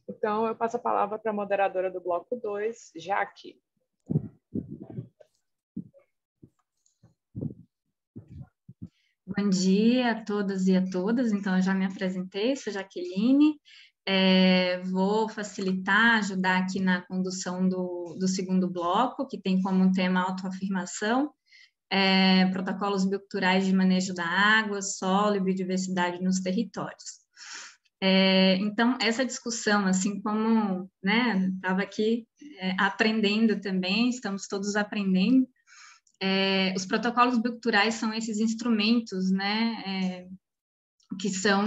Então, eu passo a palavra para a moderadora do bloco 2, Jaque. Bom dia a todas e a todas. Então, eu já me apresentei, sou Jaqueline. Vou facilitar, ajudar aqui na condução do segundo bloco, que tem como tema autoafirmação, protocolos bioculturais de manejo da água, solo e biodiversidade nos territórios. Então, essa discussão, assim como, né, estava aqui aprendendo também, estamos todos aprendendo, os protocolos bioculturais são esses instrumentos, né, que são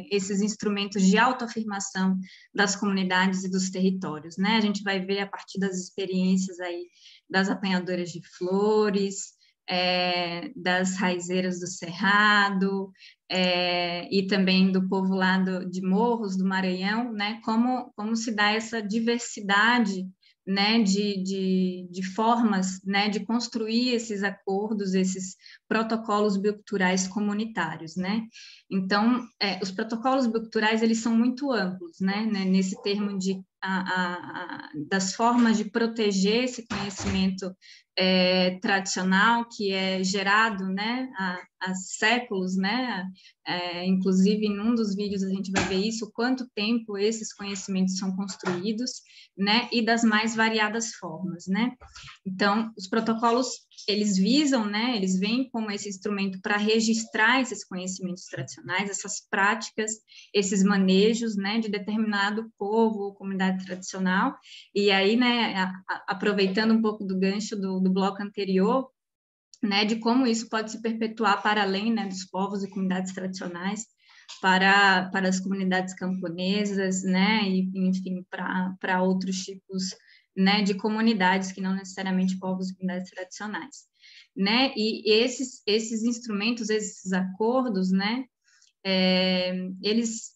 esses instrumentos de autoafirmação das comunidades e dos territórios, né? A gente vai ver a partir das experiências aí das apanhadoras de flores, das raizeiras do Cerrado, e também do povo lá de Morros, do Maranhão, né? Como se dá essa diversidade, né, de formas, né, de construir esses acordos, esses protocolos bioculturais comunitários, né? Então, os protocolos bioculturais, eles são muito amplos, né, nesse termo das formas de proteger esse conhecimento tradicional que é gerado, né, há séculos, né? Inclusive, em um dos vídeos a gente vai ver isso, quanto tempo esses conhecimentos são construídos, né, e das mais variadas formas, né? Então, os protocolos, eles visam, né, eles vêm como esse instrumento para registrar esses conhecimentos tradicionais, essas práticas, esses manejos, né, de determinado povo ou comunidade tradicional, e aí, né, aproveitando um pouco do gancho do bloco anterior, né, de como isso pode se perpetuar para além, né, dos povos e comunidades tradicionais, para as comunidades camponesas, né, e, enfim, para outros tipos, né, de comunidades que não necessariamente povos e comunidades tradicionais, né, e esses instrumentos, esses acordos, né, eles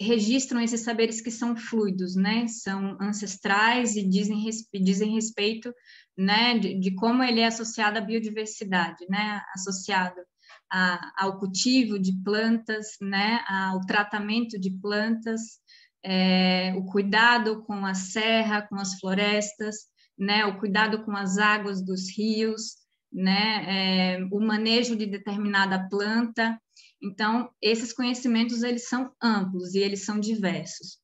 registram esses saberes que são fluidos, né, são ancestrais e dizem respeito, né, de como ele é associado à biodiversidade, né, associado ao cultivo de plantas, né, ao tratamento de plantas, o cuidado com a serra, com as florestas, né, o cuidado com as águas dos rios, né, o manejo de determinada planta. Então, esses conhecimentos, eles são amplos e eles são diversos.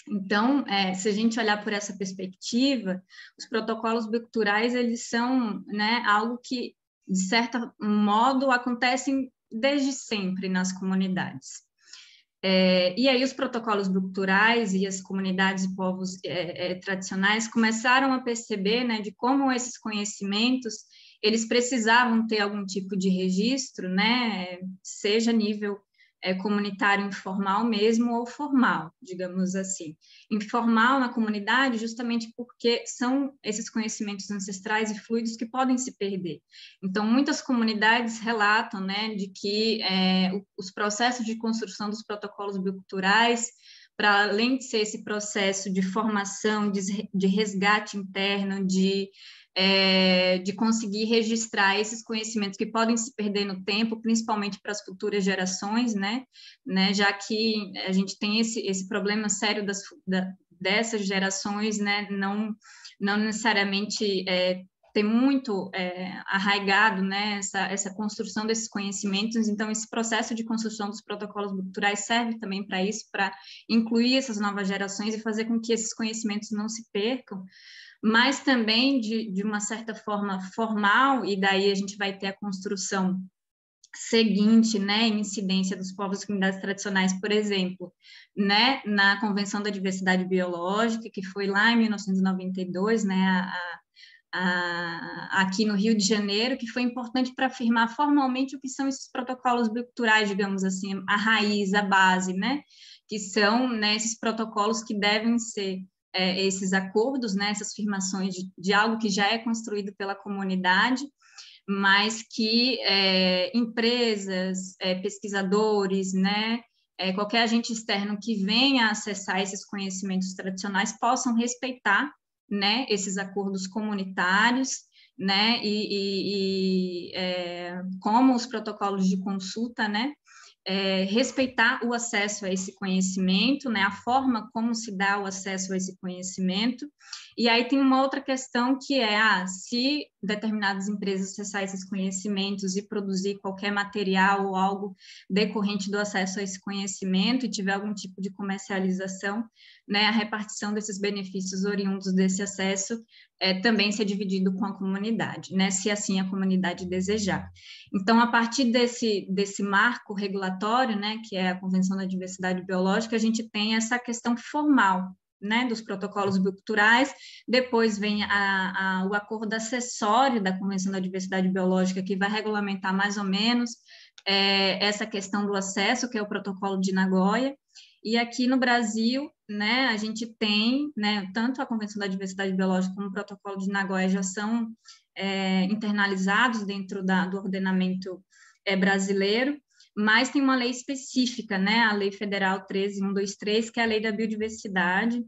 Então, se a gente olhar por essa perspectiva, os protocolos bioculturais, eles são, né, algo que, de certo modo, acontecem desde sempre nas comunidades. E aí os protocolos bioculturais e as comunidades e povos tradicionais começaram a perceber, né, de como esses conhecimentos eles precisavam ter algum tipo de registro, né, seja nível comunitário informal mesmo ou formal, digamos assim. Informal na comunidade justamente porque são esses conhecimentos ancestrais e fluidos que podem se perder. Então, muitas comunidades relatam, né, de que os processos de construção dos protocolos bioculturais, para além de ser esse processo de formação, de resgate interno, de conseguir registrar esses conhecimentos que podem se perder no tempo, principalmente para as futuras gerações, né? Já que a gente tem esse problema sério dessas gerações, né? Não necessariamente tem muito arraigado, né, essa construção desses conhecimentos. Então, esse processo de construção dos protocolos bioculturais serve também para isso, para incluir essas novas gerações e fazer com que esses conhecimentos não se percam, mas também de uma certa forma formal, e daí a gente vai ter a construção seguinte, né, em incidência dos povos e comunidades tradicionais, por exemplo, né, na Convenção da Diversidade Biológica, que foi lá em 1992, né, aqui no Rio de Janeiro, que foi importante para afirmar formalmente o que são esses protocolos bioculturais, digamos assim, a raiz, a base, né, que são, né, esses protocolos que devem ser esses acordos, né, essas firmações de algo que já é construído pela comunidade, mas que empresas, pesquisadores, né, qualquer agente externo que venha acessar esses conhecimentos tradicionais possam respeitar, né, esses acordos comunitários, né, como os protocolos de consulta, né, respeitar o acesso a esse conhecimento, né, a forma como se dá o acesso a esse conhecimento. E aí tem uma outra questão que é, se determinadas empresas acessar esses conhecimentos e produzir qualquer material ou algo decorrente do acesso a esse conhecimento e tiver algum tipo de comercialização, né, a repartição desses benefícios oriundos desse acesso também ser dividido com a comunidade, né, se assim a comunidade desejar. Então, a partir desse marco regulatório, né, que é a Convenção da Diversidade Biológica, a gente tem essa questão formal, né, dos protocolos bioculturais, depois vem o acordo acessório da Convenção da Diversidade Biológica, que vai regulamentar mais ou menos essa questão do acesso, que é o Protocolo de Nagoya, e aqui no Brasil, né, a gente tem, né, tanto a Convenção da Diversidade Biológica como o Protocolo de Nagoya já são internalizados dentro do ordenamento brasileiro, mas tem uma lei específica, né, a Lei Federal 13.123, que é a Lei da Biodiversidade,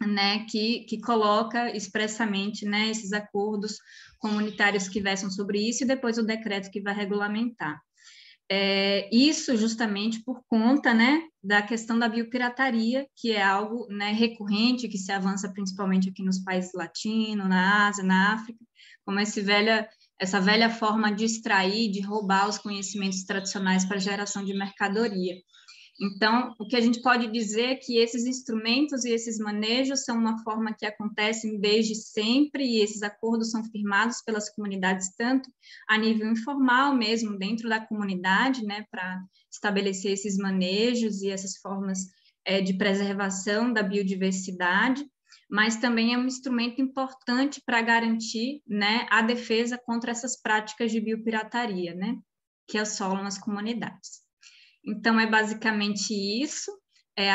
né, que coloca expressamente, né, esses acordos comunitários que versam sobre isso, e depois o decreto que vai regulamentar. Isso justamente por conta, né, da questão da biopirataria, que é algo, né, recorrente, que se avança principalmente aqui nos países latinos, na Ásia, na África, como essa velha forma de extrair, de roubar os conhecimentos tradicionais para geração de mercadoria. Então, o que a gente pode dizer é que esses instrumentos e esses manejos são uma forma que acontecem desde sempre, e esses acordos são firmados pelas comunidades, tanto a nível informal mesmo, dentro da comunidade, né, para estabelecer esses manejos e essas formas de preservação da biodiversidade, mas também é um instrumento importante para garantir, né, a defesa contra essas práticas de biopirataria, né, que assolam as comunidades. Então, é basicamente isso.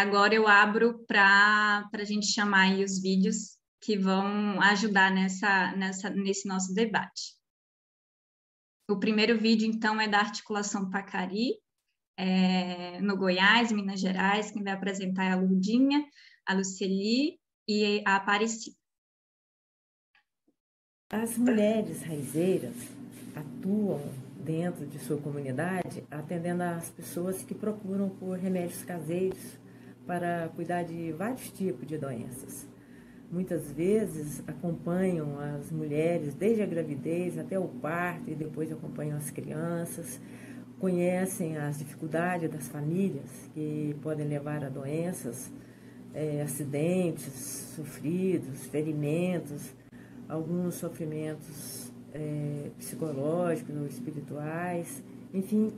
Agora eu abro para a gente chamar aí os vídeos que vão ajudar nesse nosso debate. O primeiro vídeo, então, é da articulação Pacari, no Goiás, Minas Gerais. Quem vai apresentar é a Lurdinha, a Luceli e a Aparecida. As mulheres raizeiras atuam dentro de sua comunidade, atendendo às pessoas que procuram por remédios caseiros para cuidar de vários tipos de doenças. Muitas vezes acompanham as mulheres desde a gravidez até o parto e depois acompanham as crianças, conhecem as dificuldades das famílias que podem levar a doenças, acidentes sofridos, ferimentos, alguns sofrimentos psicológicos ou espirituais, enfim,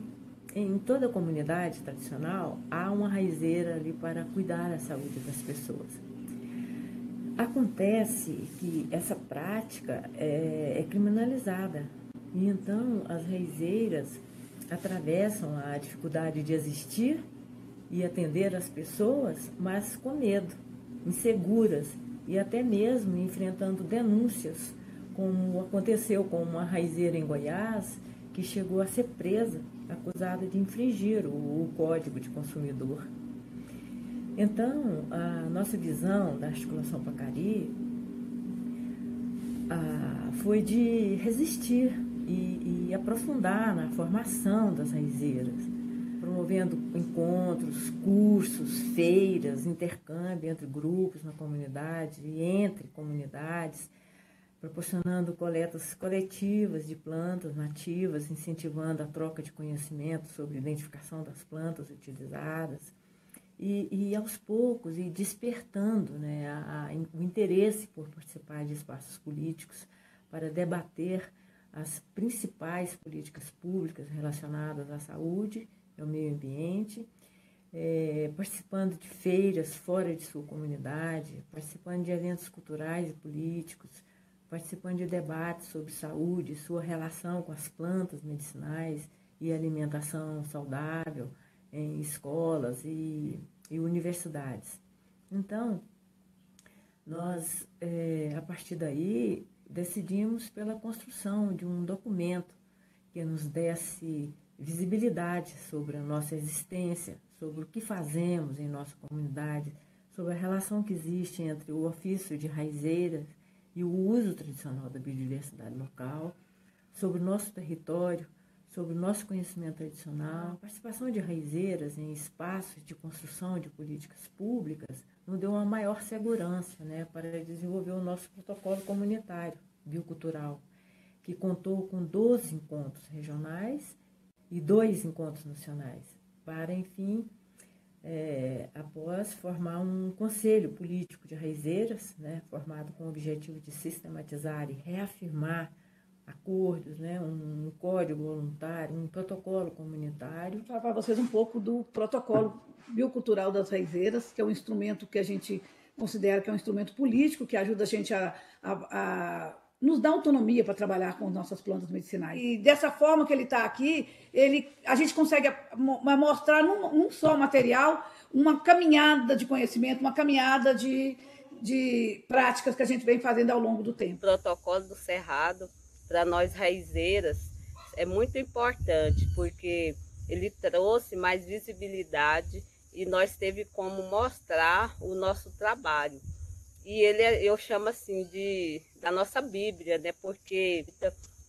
em toda a comunidade tradicional há uma raizeira ali para cuidar da saúde das pessoas. Acontece que essa prática é criminalizada e então as raizeiras atravessam a dificuldade de existir e atender as pessoas, mas com medo, inseguras e até mesmo enfrentando denúncias, como aconteceu com uma raizeira em Goiás, que chegou a ser presa, acusada de infringir o Código de Consumidor. Então, a nossa visão da articulação Pacari foi de resistir e aprofundar na formação das raizeiras, promovendo encontros, cursos, feiras, intercâmbio entre grupos na comunidade e entre comunidades, proporcionando coletas coletivas de plantas nativas, incentivando a troca de conhecimento sobre a identificação das plantas utilizadas e aos poucos, e despertando, né, o interesse por participar de espaços políticos para debater as principais políticas públicas relacionadas à saúde e ao meio ambiente, participando de feiras fora de sua comunidade, participando de eventos culturais e políticos, participando de debates sobre saúde, sua relação com as plantas medicinais e alimentação saudável em escolas e universidades. Então, nós, a partir daí, decidimos pela construção de um documento que nos desse visibilidade sobre a nossa existência, sobre o que fazemos em nossa comunidade, sobre a relação que existe entre o ofício de raizeira e o uso tradicional da biodiversidade local, sobre o nosso território, sobre o nosso conhecimento tradicional. A participação de raizeiras em espaços de construção de políticas públicas nos deu uma maior segurança, né, para desenvolver o nosso protocolo comunitário biocultural, que contou com 12 encontros regionais e 2 encontros nacionais, para, enfim, após formar um conselho político de raizeiras, né, formado com o objetivo de sistematizar e reafirmar acordos, né, um código voluntário, um protocolo comunitário. Vou falar para vocês um pouco do protocolo biocultural das raizeiras, que é um instrumento que a gente considera que é um instrumento político, que ajuda a gente a nos dar autonomia para trabalhar com nossas plantas medicinais. E dessa forma que ele está aqui, a gente consegue mostrar num só material uma caminhada de conhecimento, uma caminhada de práticas que a gente vem fazendo ao longo do tempo. O protocolo do Cerrado, para nós raizeiras, é muito importante, porque ele trouxe mais visibilidade e nós teve como mostrar o nosso trabalho. E eu chamo assim da nossa Bíblia, né? Porque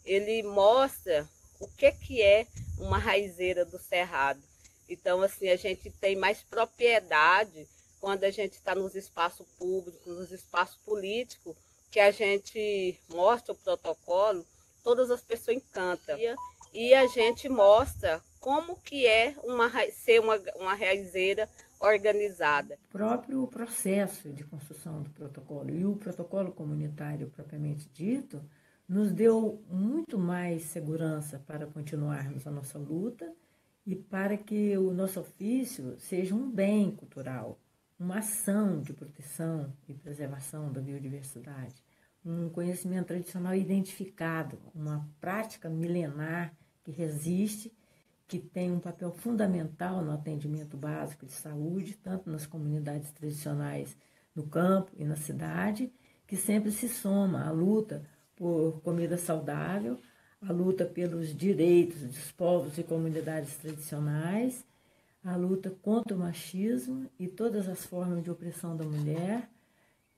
ele mostra o que é uma raizeira do Cerrado. Então, assim, a gente tem mais propriedade quando a gente está nos espaços públicos, nos espaços políticos, que a gente mostra o protocolo, todas as pessoas encantam. E a gente mostra como que é ser uma raizeira organizada. O próprio processo de construção do protocolo e o protocolo comunitário propriamente dito nos deu muito mais segurança para continuarmos a nossa luta e para que o nosso ofício seja um bem cultural, uma ação de proteção e preservação da biodiversidade, um conhecimento tradicional identificado, uma prática milenar que resiste, que tem um papel fundamental no atendimento básico de saúde, tanto nas comunidades tradicionais no campo e na cidade, que sempre se soma à luta por comida saudável, à luta pelos direitos dos povos e comunidades tradicionais, à luta contra o machismo e todas as formas de opressão da mulher,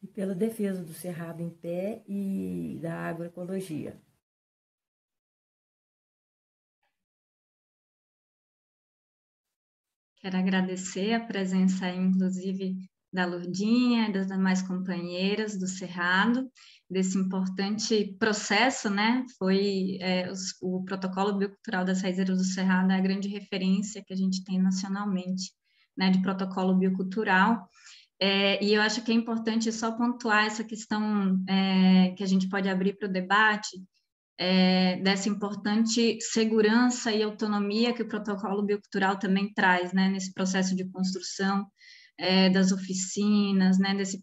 e pela defesa do cerrado em pé e da agroecologia. Quero agradecer a presença, inclusive, da Lourdinha e das demais companheiras do Cerrado, desse importante processo, né? Foi o protocolo biocultural das raizeiras do Cerrado, é a grande referência que a gente tem nacionalmente, né, de protocolo biocultural. E eu acho que é importante só pontuar essa questão que a gente pode abrir para o debate, dessa importante segurança e autonomia que o protocolo biocultural também traz, né, nesse processo de construção das oficinas, né, desse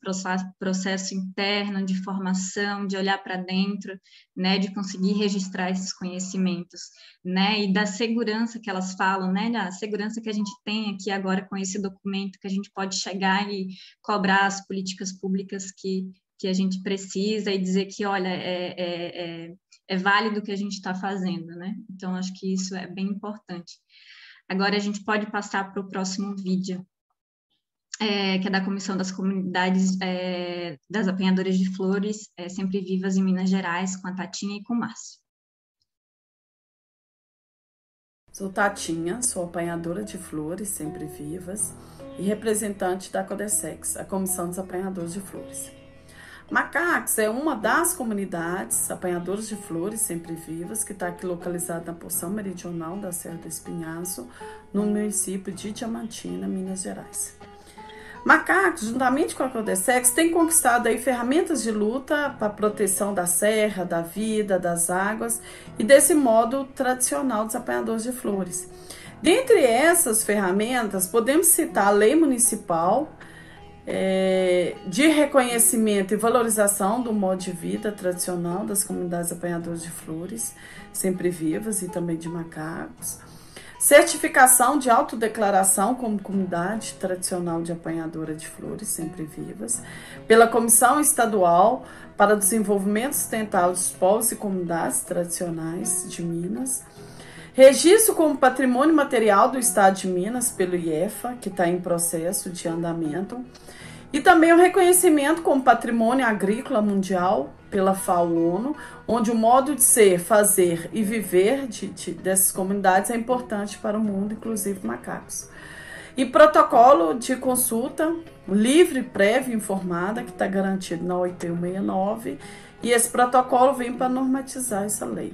processo interno de formação, de olhar para dentro, né, de conseguir registrar esses conhecimentos, né, e da segurança que elas falam, né, da segurança que a gente tem aqui agora com esse documento, que a gente pode chegar e cobrar as políticas públicas que a gente precisa e dizer que, olha, é válido o que a gente está fazendo, né? Então, acho que isso é bem importante. Agora, a gente pode passar para o próximo vídeo, que é da Comissão das Comunidades das Apanhadoras de Flores Sempre Vivas em Minas Gerais, com a Tatinha e com o Márcio. Sou Tatinha, sou apanhadora de flores sempre vivas e representante da Codessex, a Comissão dos Apanhadores de Flores. Macacos é uma das comunidades apanhadoras de flores sempre vivas que está aqui localizada na porção meridional da Serra do Espinhaço, no município de Diamantina, Minas Gerais. Macacos, juntamente com a Codessex, tem conquistado aí ferramentas de luta para a proteção da serra, da vida, das águas e desse modo tradicional dos apanhadores de flores. Dentre essas ferramentas, podemos citar a Lei Municipal de reconhecimento e valorização do modo de vida tradicional das comunidades apanhadoras de flores, sempre vivas e também de macacos. Certificação de autodeclaração como comunidade tradicional de apanhadora de flores sempre vivas, pela Comissão Estadual para o Desenvolvimento Sustentável dos Povos e Comunidades Tradicionais de Minas. Registro como patrimônio material do Estado de Minas pelo IEFA, que está em processo de andamento. E também o reconhecimento como patrimônio agrícola mundial pela FAO-ONU, onde o modo de ser, fazer e viver dessas comunidades é importante para o mundo, inclusive macacos. E protocolo de consulta livre, prévia e informada, que está garantido na 8169, e esse protocolo vem para normatizar essa lei.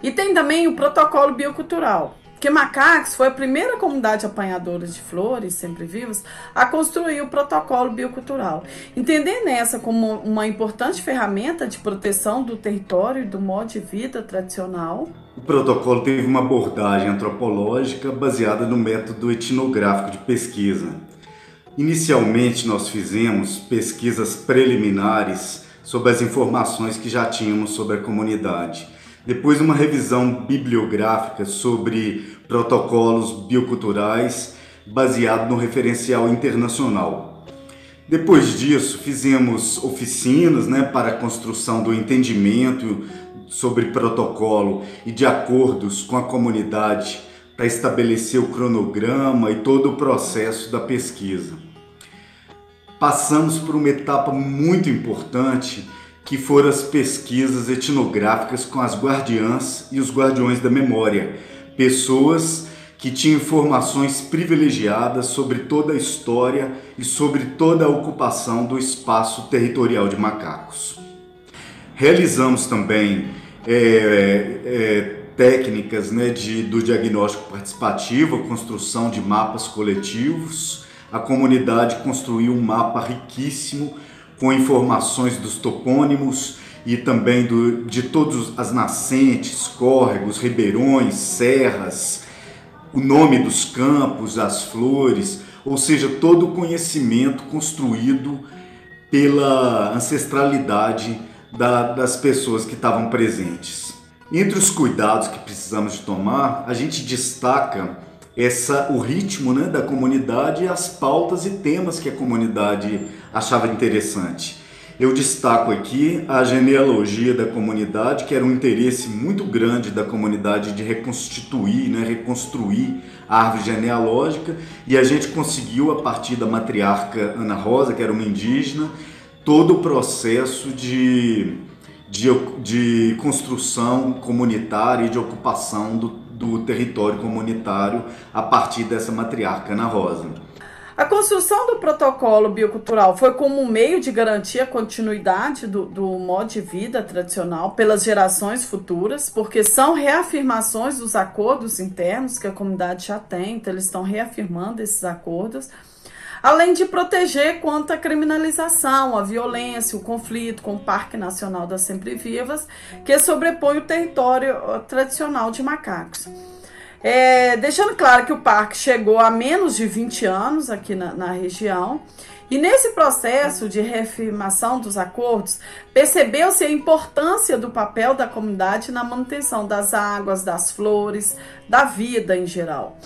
E tem também o protocolo biocultural, que Macacos foi a primeira comunidade apanhadora de flores sempre vivas a construir o protocolo biocultural, entendendo essa como uma importante ferramenta de proteção do território e do modo de vida tradicional. O protocolo teve uma abordagem antropológica baseada no método etnográfico de pesquisa. Inicialmente, nós fizemos pesquisas preliminares sobre as informações que já tínhamos sobre a comunidade. Depois, uma revisão bibliográfica sobre protocolos bioculturais baseado no referencial internacional. Depois disso, fizemos oficinas, para a construção do entendimento sobre protocolo e de acordos com a comunidade para estabelecer o cronograma e todo o processo da pesquisa. Passamos por uma etapa muito importante, que foram as pesquisas etnográficas com as guardiãs e os guardiões da memória, pessoas que tinham informações privilegiadas sobre toda a história e sobre toda a ocupação do espaço territorial de Macacos. Realizamos também técnicas do diagnóstico participativo, a construção de mapas coletivos. A comunidade construiu um mapa riquíssimo com informações dos topônimos e também de todas as nascentes, córregos, ribeirões, serras, o nome dos campos, as flores, ou seja, todo o conhecimento construído pela ancestralidade das pessoas que estavam presentes. Entre os cuidados que precisamos de tomar, a gente destaca o ritmo da comunidade e as pautas e temas que a comunidade achava interessante. Eu destaco aqui a genealogia da comunidade, que era um interesse muito grande da comunidade de reconstituir, reconstruir a árvore genealógica, e a gente conseguiu, a partir da matriarca Ana Rosa, que era uma indígena, todo o processo de construção comunitária e de ocupação do território comunitário a partir dessa matriarca Ana Rosa. A construção do protocolo biocultural foi como um meio de garantir a continuidade do modo de vida tradicional pelas gerações futuras, porque são reafirmações dos acordos internos que a comunidade já tem, então eles estão reafirmando esses acordos, além de proteger contra a criminalização, a violência, o conflito com o Parque Nacional das Sempre Vivas, que sobrepõe o território tradicional de Macacos. Deixando claro que o parque chegou há menos de 20 anos aqui na região, e nesse processo de reafirmação dos acordos, percebeu-se a importância do papel da comunidade na manutenção das águas, das flores, da vida em geral.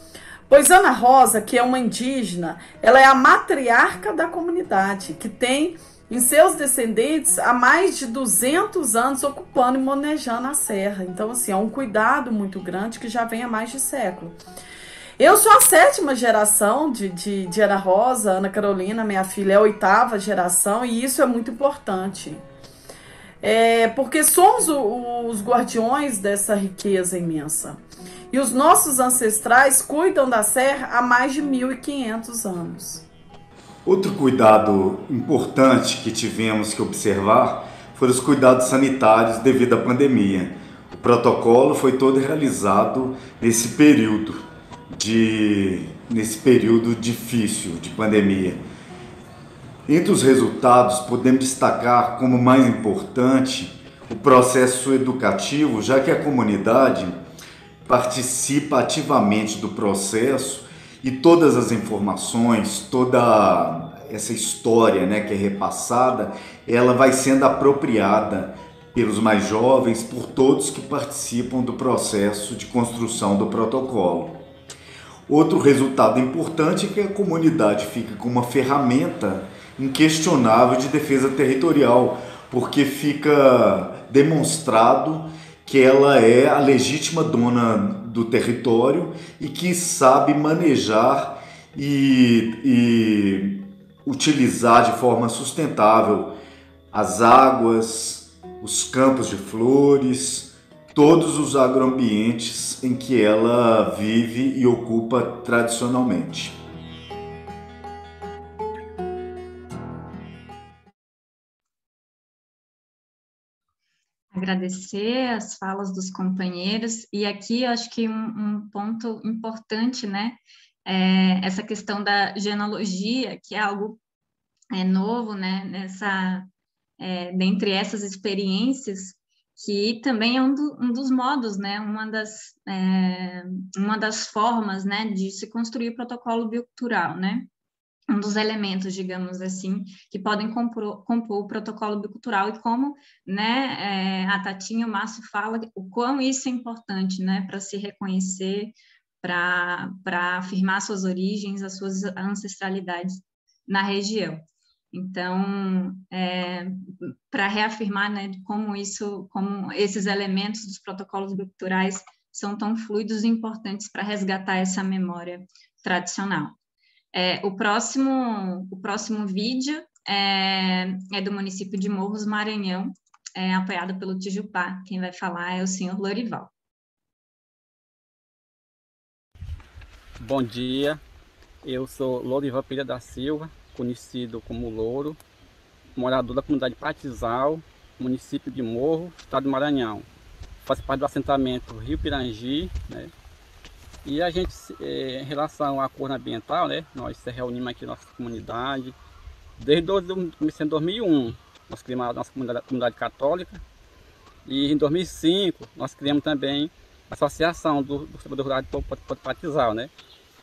Pois Ana Rosa, que é uma indígena, ela é a matriarca da comunidade, que tem em seus descendentes há mais de 200 anos ocupando e manejando a serra. Então, assim, é um cuidado muito grande que já vem há mais de século. Eu sou a 7ª geração de Ana Rosa, Ana Carolina, minha filha é a 8ª geração, e isso é muito importante. Porque somos os guardiões dessa riqueza imensa. E os nossos ancestrais cuidam da serra há mais de 1.500 anos. Outro cuidado importante que tivemos que observar foram os cuidados sanitários devido à pandemia. O protocolo foi todo realizado nesse período difícil de pandemia. Entre os resultados, podemos destacar como mais importante o processo educativo, já que a comunidade participa ativamente do processo e todas as informações, toda essa história que é repassada, ela vai sendo apropriada pelos mais jovens, por todos que participam do processo de construção do protocolo. Outro resultado importante é que a comunidade fica com uma ferramenta inquestionável de defesa territorial, porque fica demonstrado que ela é a legítima dona do território e que sabe manejar e utilizar de forma sustentável as águas, os campos de flores, todos os agroambientes em que ela vive e ocupa tradicionalmente. Agradecer as falas dos companheiros, e aqui eu acho que um ponto importante, né, é essa questão da genealogia, que é algo novo, né, dentre essas experiências, que também é um dos modos, né, uma das formas, né, de se construir o protocolo biocultural, né, um dos elementos, digamos assim, que podem compor o protocolo biocultural, e como, né, a Tatinha e o Márcio falam o quão isso é importante, né, para se reconhecer, para afirmar suas origens, as suas ancestralidades na região. Então, para reafirmar, né, como esses elementos dos protocolos bioculturais são tão fluidos e importantes para resgatar essa memória tradicional. O próximo vídeo é do município de Morros, Maranhão, apoiado pelo Tijupá. Quem vai falar é o senhor Lorival. Bom dia, eu sou Lorival Pereira da Silva, conhecido como Louro, morador da comunidade Patizal, município de Morro, estado do Maranhão. Faço parte do assentamento Rio Pirangi, né? E a gente, em relação à cor ambiental, né, nós se reunimos aqui na nossa comunidade, desde 2001, nós criamos a nossa comunidade católica, e em 2005 nós criamos também a Associação do Trabalhador Rural de Patizal, né.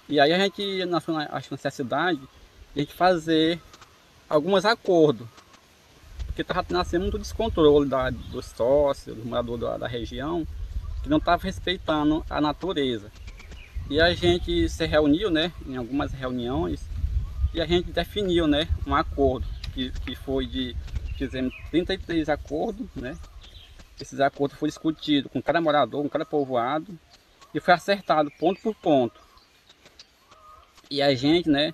E aí a gente achou necessidade de a gente fazer alguns acordos, porque estava nascendo muito descontrole dos sócios, dos moradores da região, que não estavam respeitando a natureza. E a gente se reuniu, né, em algumas reuniões, e a gente definiu, né, um acordo, que foi fizemos 33 acordos, né. Esses acordos foram discutidos com cada morador, com cada povoado, e foi acertado ponto por ponto. E a gente, né,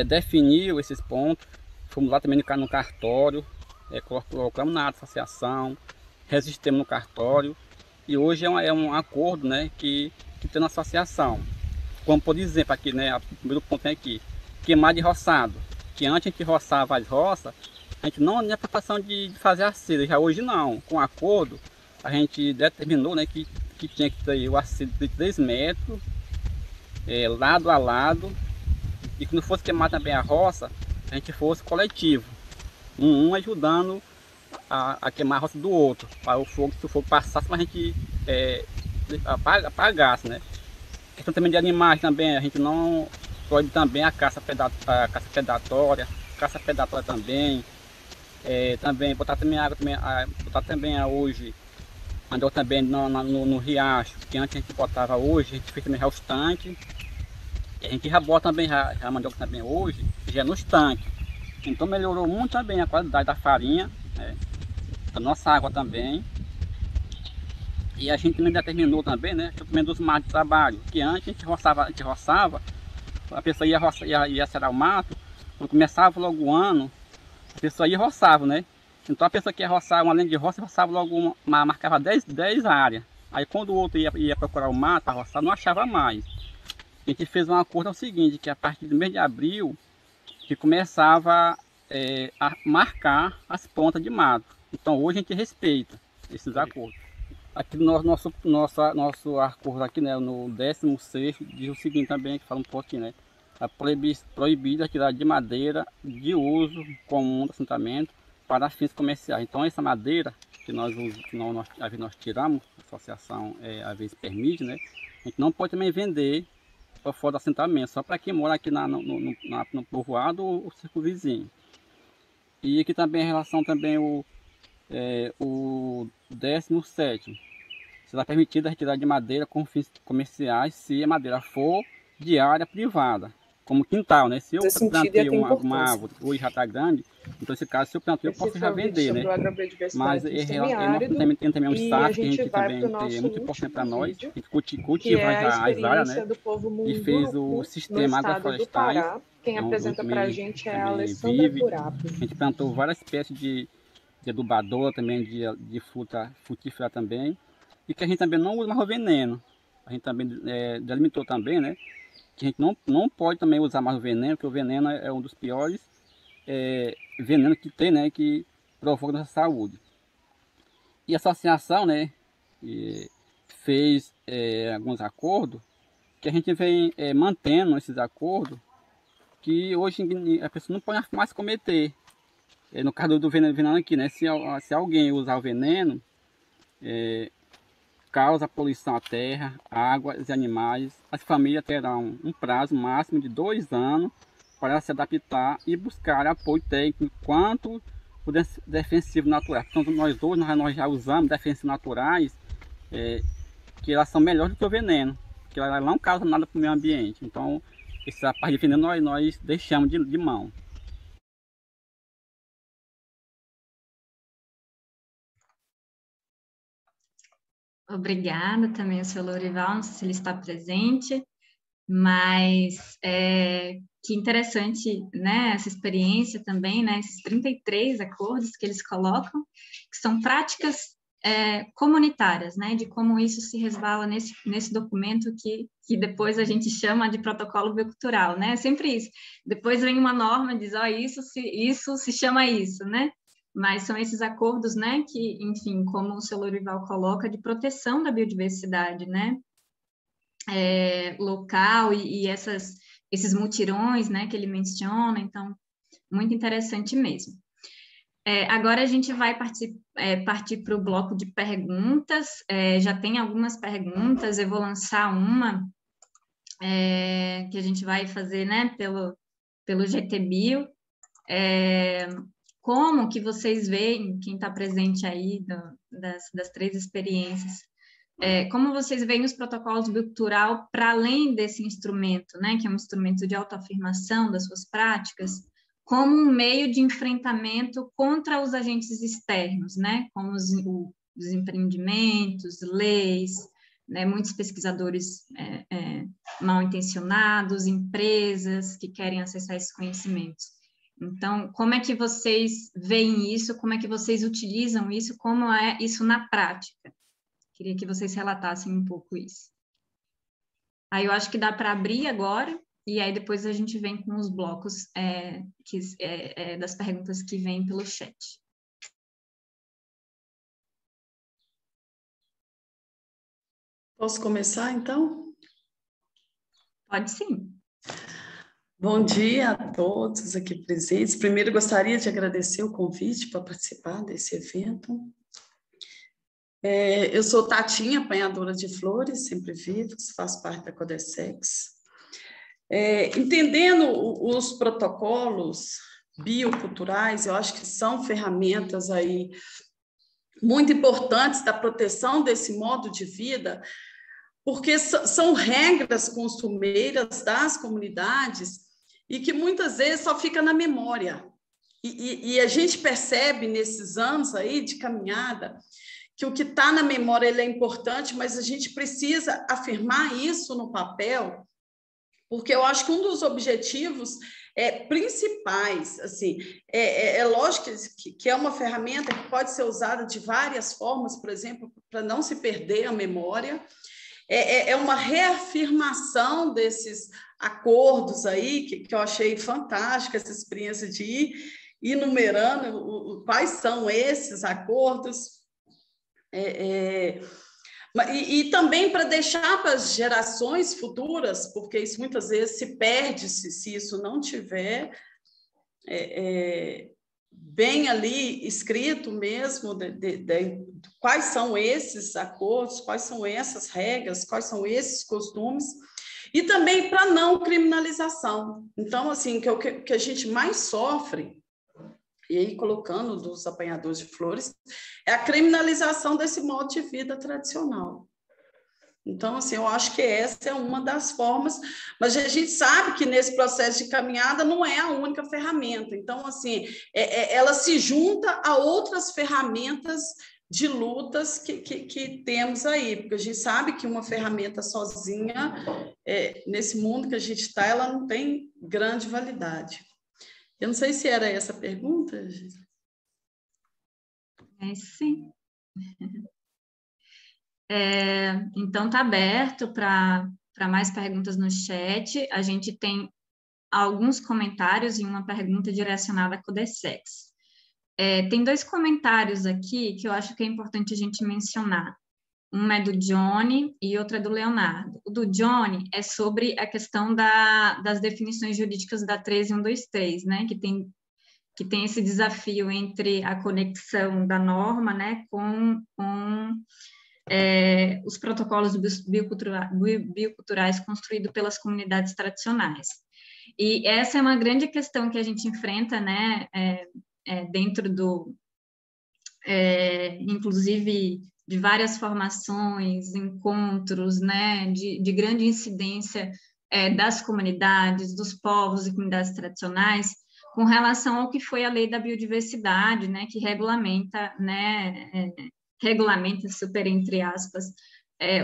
definiu esses pontos, fomos lá também no cartório, colocamos na associação, resistimos no cartório, e hoje é um acordo, né, que tem na associação. Como por exemplo aqui, né, o primeiro ponto é aqui, queimar de roçado, que antes a gente roçava as roças, a gente não tinha preocupação de fazer a cera, já hoje não. Com o acordo, a gente determinou, né, que tinha que ter o acero de 3 metros, lado a lado, e que não fosse queimar também a roça, a gente fosse coletivo, um ajudando a queimar a roça do outro, para o fogo, se o fogo passasse, mas a gente apagasse, né? Questão também de animais também, a gente não proíbe também a caça predatória também, também botar também água, botar também hoje, andou também no riacho, que antes a gente botava hoje, a gente fez também já os tanques, e a gente já bota também, já mandioca também hoje, já nos tanques. Então melhorou muito também a qualidade da farinha, né? A nossa água também. E a gente também determinou também, né, também dos matos de trabalho, que antes a gente roçava, a pessoa ia serar o mato, quando começava logo o ano, a pessoa ia roçava, né? Então a pessoa que ia roçar uma linha de roça, roçava logo marcava 10 áreas. Aí quando o outro ia procurar o mato para roçar, não achava mais. A gente fez um acordo, é o seguinte, que a partir do mês de abril, que começava a marcar as pontas de mato. Então hoje a gente respeita esses acordos. Aqui no nosso acordo aqui, né, no 16º, diz o seguinte também, que fala um pouco aqui, né, proibida a tirada de madeira de uso comum do assentamento para fins comerciais. Então essa madeira que nós tiramos, a associação às vezes permite, né, a gente não pode também vender para fora do assentamento, só para quem mora aqui no povoado ou o círculo vizinho. E aqui também em relação também o 17º, será permitida a retirada de madeira com fins comerciais se a madeira for de área privada, como quintal, né? Se eu plantei uma árvore, hoje já está grande, então nesse caso, se eu plantei, eu posso já vender, né? Mas tem também um destaque que a gente também é muito importante para nós, a gente cultiva já as áreas, né? E fez o sistema agroflorestais, Quem apresenta para a gente é a Alessandra Curapi. A gente plantou várias espécies de adubadora também, de fruta frutífera também, e que a gente também não usa mais o veneno. A gente também delimitou também, né, que a gente não pode também usar mais o veneno, porque o veneno é um dos piores venenos que tem, né, que provoca nossa saúde. E a associação, né, fez alguns acordos, que a gente vem mantendo esses acordos, que hoje a pessoa não pode mais cometer. No caso do veneno aqui, né, se alguém usar o veneno, causa poluição à terra, água e animais, as famílias terão um prazo máximo de 2 anos para se adaptar e buscar apoio técnico quanto o defensivo natural. Então nós já usamos defensivos naturais, que elas são melhores do que o veneno, que ela não causa nada para o meio ambiente. Então, essa parte de veneno nós deixamos de mão. Obrigada também ao seu Lourival, não sei se ele está presente, mas que interessante, né, essa experiência também, né, esses 33 acordos que eles colocam, que são práticas comunitárias, né, de como isso se resvala nesse documento que depois a gente chama de protocolo biocultural, né, sempre isso. Depois vem uma norma e diz, isso se chama isso, né, mas são esses acordos, né, que, enfim, como o seu Lourival coloca, de proteção da biodiversidade, né, local e esses mutirões, né, que ele menciona, então, muito interessante mesmo. Agora a gente vai partir para o bloco de perguntas, já tem algumas perguntas, eu vou lançar uma que a gente vai fazer, né, pelo GTBio. Como que vocês veem, quem está presente aí das 3 experiências, como vocês veem os protocolos biocultural para além desse instrumento, né, que é um instrumento de autoafirmação das suas práticas, como um meio de enfrentamento contra os agentes externos, né, como os empreendimentos, leis, né, muitos pesquisadores mal intencionados, empresas que querem acessar esses conhecimentos. Então, como é que vocês veem isso, como é que vocês utilizam isso, como é isso na prática? Queria que vocês relatassem um pouco isso. Aí eu acho que dá para abrir agora, e aí depois a gente vem com os blocos das perguntas que vêm pelo chat. Posso começar, então? Pode sim. Bom dia a todos aqui presentes. Primeiro, gostaria de agradecer o convite para participar desse evento. Eu sou Tatinha, apanhadora de flores, sempre vivos, faço parte da Codessex. Entendendo os protocolos bioculturais, eu acho que são ferramentas aí muito importantes da proteção desse modo de vida, porque são regras costumeiras das comunidades e que muitas vezes só fica na memória. E a gente percebe nesses anos aí de caminhada que o que está na memória ele é importante, mas a gente precisa afirmar isso no papel, porque eu acho que um dos objetivos principais, assim, lógico que é uma ferramenta que pode ser usada de várias formas, por exemplo, para não se perder a memória, é uma reafirmação desses acordos aí, que eu achei fantástica essa experiência de ir enumerando quais são esses acordos, e também para deixar para as gerações futuras, porque isso muitas vezes se perde se isso não tiver bem ali escrito mesmo, quais são esses acordos, quais são essas regras, quais são esses costumes, e também para não criminalização. Então, assim, que o que a gente mais sofre, e aí colocando dos apanhadores de flores, é a criminalização desse modo de vida tradicional. Então, assim, eu acho que essa é uma das formas, mas a gente sabe que nesse processo de caminhada não é a única ferramenta. Então, assim, ela se junta a outras ferramentas de lutas que temos aí, porque a gente sabe que uma ferramenta sozinha, nesse mundo que a gente está, ela não tem grande validade. Eu não sei se era essa a pergunta, Gisele. Sim. Então, está aberto para mais perguntas no chat. A gente tem alguns comentários e uma pergunta direcionada à Codesex. Tem 2 comentários aqui que eu acho que é importante a gente mencionar. Um é do Johnny e outro é do Leonardo. O do Johnny é sobre a questão das definições jurídicas da 13123, né, que tem esse desafio entre a conexão da norma, né, com os protocolos bioculturais construídos pelas comunidades tradicionais. E essa é uma grande questão que a gente enfrenta, né, dentro inclusive, de várias formações, encontros, né, de grande incidência das comunidades, dos povos e comunidades tradicionais, com relação ao que foi a Lei da Biodiversidade, né, que regulamenta, né, regulamenta, super entre aspas,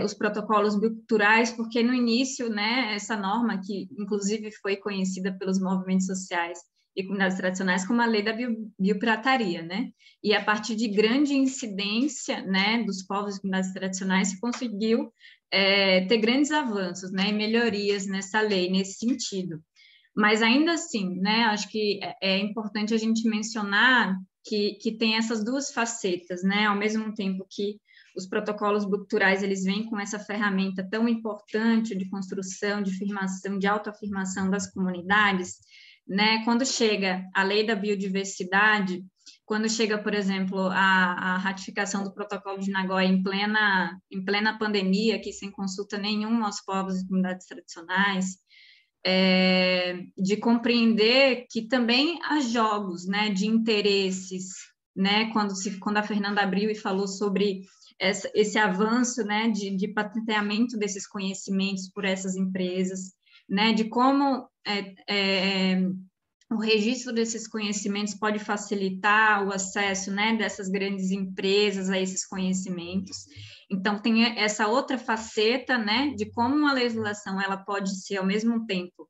os protocolos bioculturais, porque no início, né, essa norma, que inclusive foi conhecida pelos movimentos sociais e comunidades tradicionais como a Lei da Biopirataria, né, e a partir de grande incidência, né, dos povos e comunidades tradicionais, se conseguiu ter grandes avanços, né, e melhorias nessa lei, nesse sentido. Mas ainda assim, né, acho que é importante a gente mencionar que tem essas 2 facetas, né, ao mesmo tempo que os protocolos bioculturais, eles vêm com essa ferramenta tão importante de construção, de firmação, de autoafirmação das comunidades, né, quando chega a Lei da Biodiversidade, quando chega, por exemplo, a ratificação do protocolo de Nagoya em plena pandemia, aqui sem consulta nenhuma aos povos e comunidades tradicionais, de compreender que também há jogos, né, de interesses, né, quando a Fernanda abriu e falou sobre esse avanço, né, de patenteamento desses conhecimentos por essas empresas, né, de como o registro desses conhecimentos pode facilitar o acesso, né, dessas grandes empresas a esses conhecimentos. Então, tem essa outra faceta, né, de como uma legislação ela pode ser, ao mesmo tempo,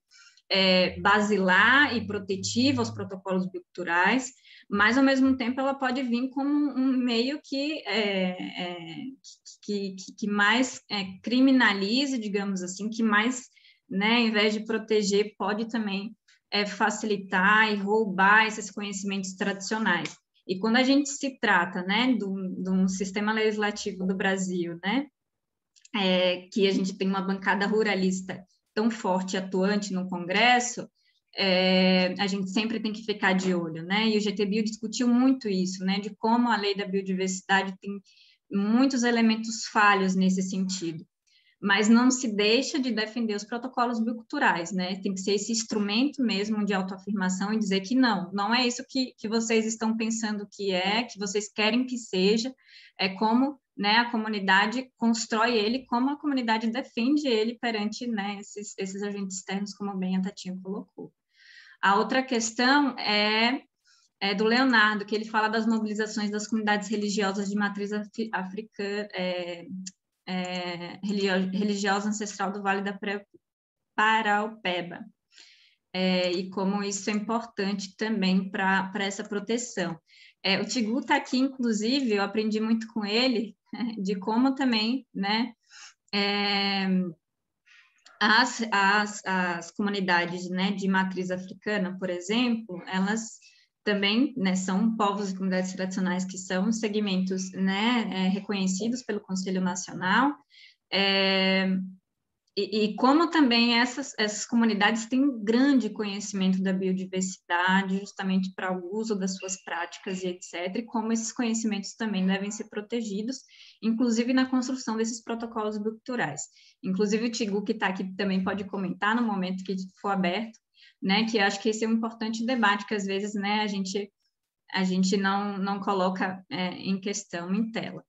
basilar e protetiva aos protocolos bioculturais, mas, ao mesmo tempo, ela pode vir como um meio que mais criminalize, digamos assim, que mais, né, ao invés de proteger, pode também facilitar e roubar esses conhecimentos tradicionais. E quando a gente se trata, né, de um sistema legislativo do Brasil, né, que a gente tem uma bancada ruralista tão forte e atuante no Congresso, a gente sempre tem que ficar de olho, né, e o GTBio discutiu muito isso, né, de como a Lei da Biodiversidade tem muitos elementos falhos nesse sentido. Mas não se deixa de defender os protocolos bioculturais, né? Tem que ser esse instrumento mesmo de autoafirmação e dizer que não é isso que vocês estão pensando que vocês querem que seja, como, né, a comunidade constrói ele, como a comunidade defende ele perante, né, esses agentes externos, como bem a Tatinha colocou. A outra questão é do Leonardo, que ele fala das mobilizações das comunidades religiosas de matriz africana, religiosa ancestral do Vale da Paraupeba, e como isso é importante também para essa proteção. O Tigu está aqui, inclusive, eu aprendi muito com ele, de como também, né, as comunidades, né, de matriz africana, por exemplo, elas também, né, são povos e comunidades tradicionais que são segmentos, né, reconhecidos pelo Conselho Nacional, e como também essas comunidades têm um grande conhecimento da biodiversidade, justamente para o uso das suas práticas e etc., e como esses conhecimentos também devem ser protegidos, inclusive na construção desses protocolos bioculturais. Inclusive o Tigu, que está aqui, também pode comentar no momento que for aberto, né, que eu acho que esse é um importante debate que às vezes, né, a gente não coloca em questão, em tela.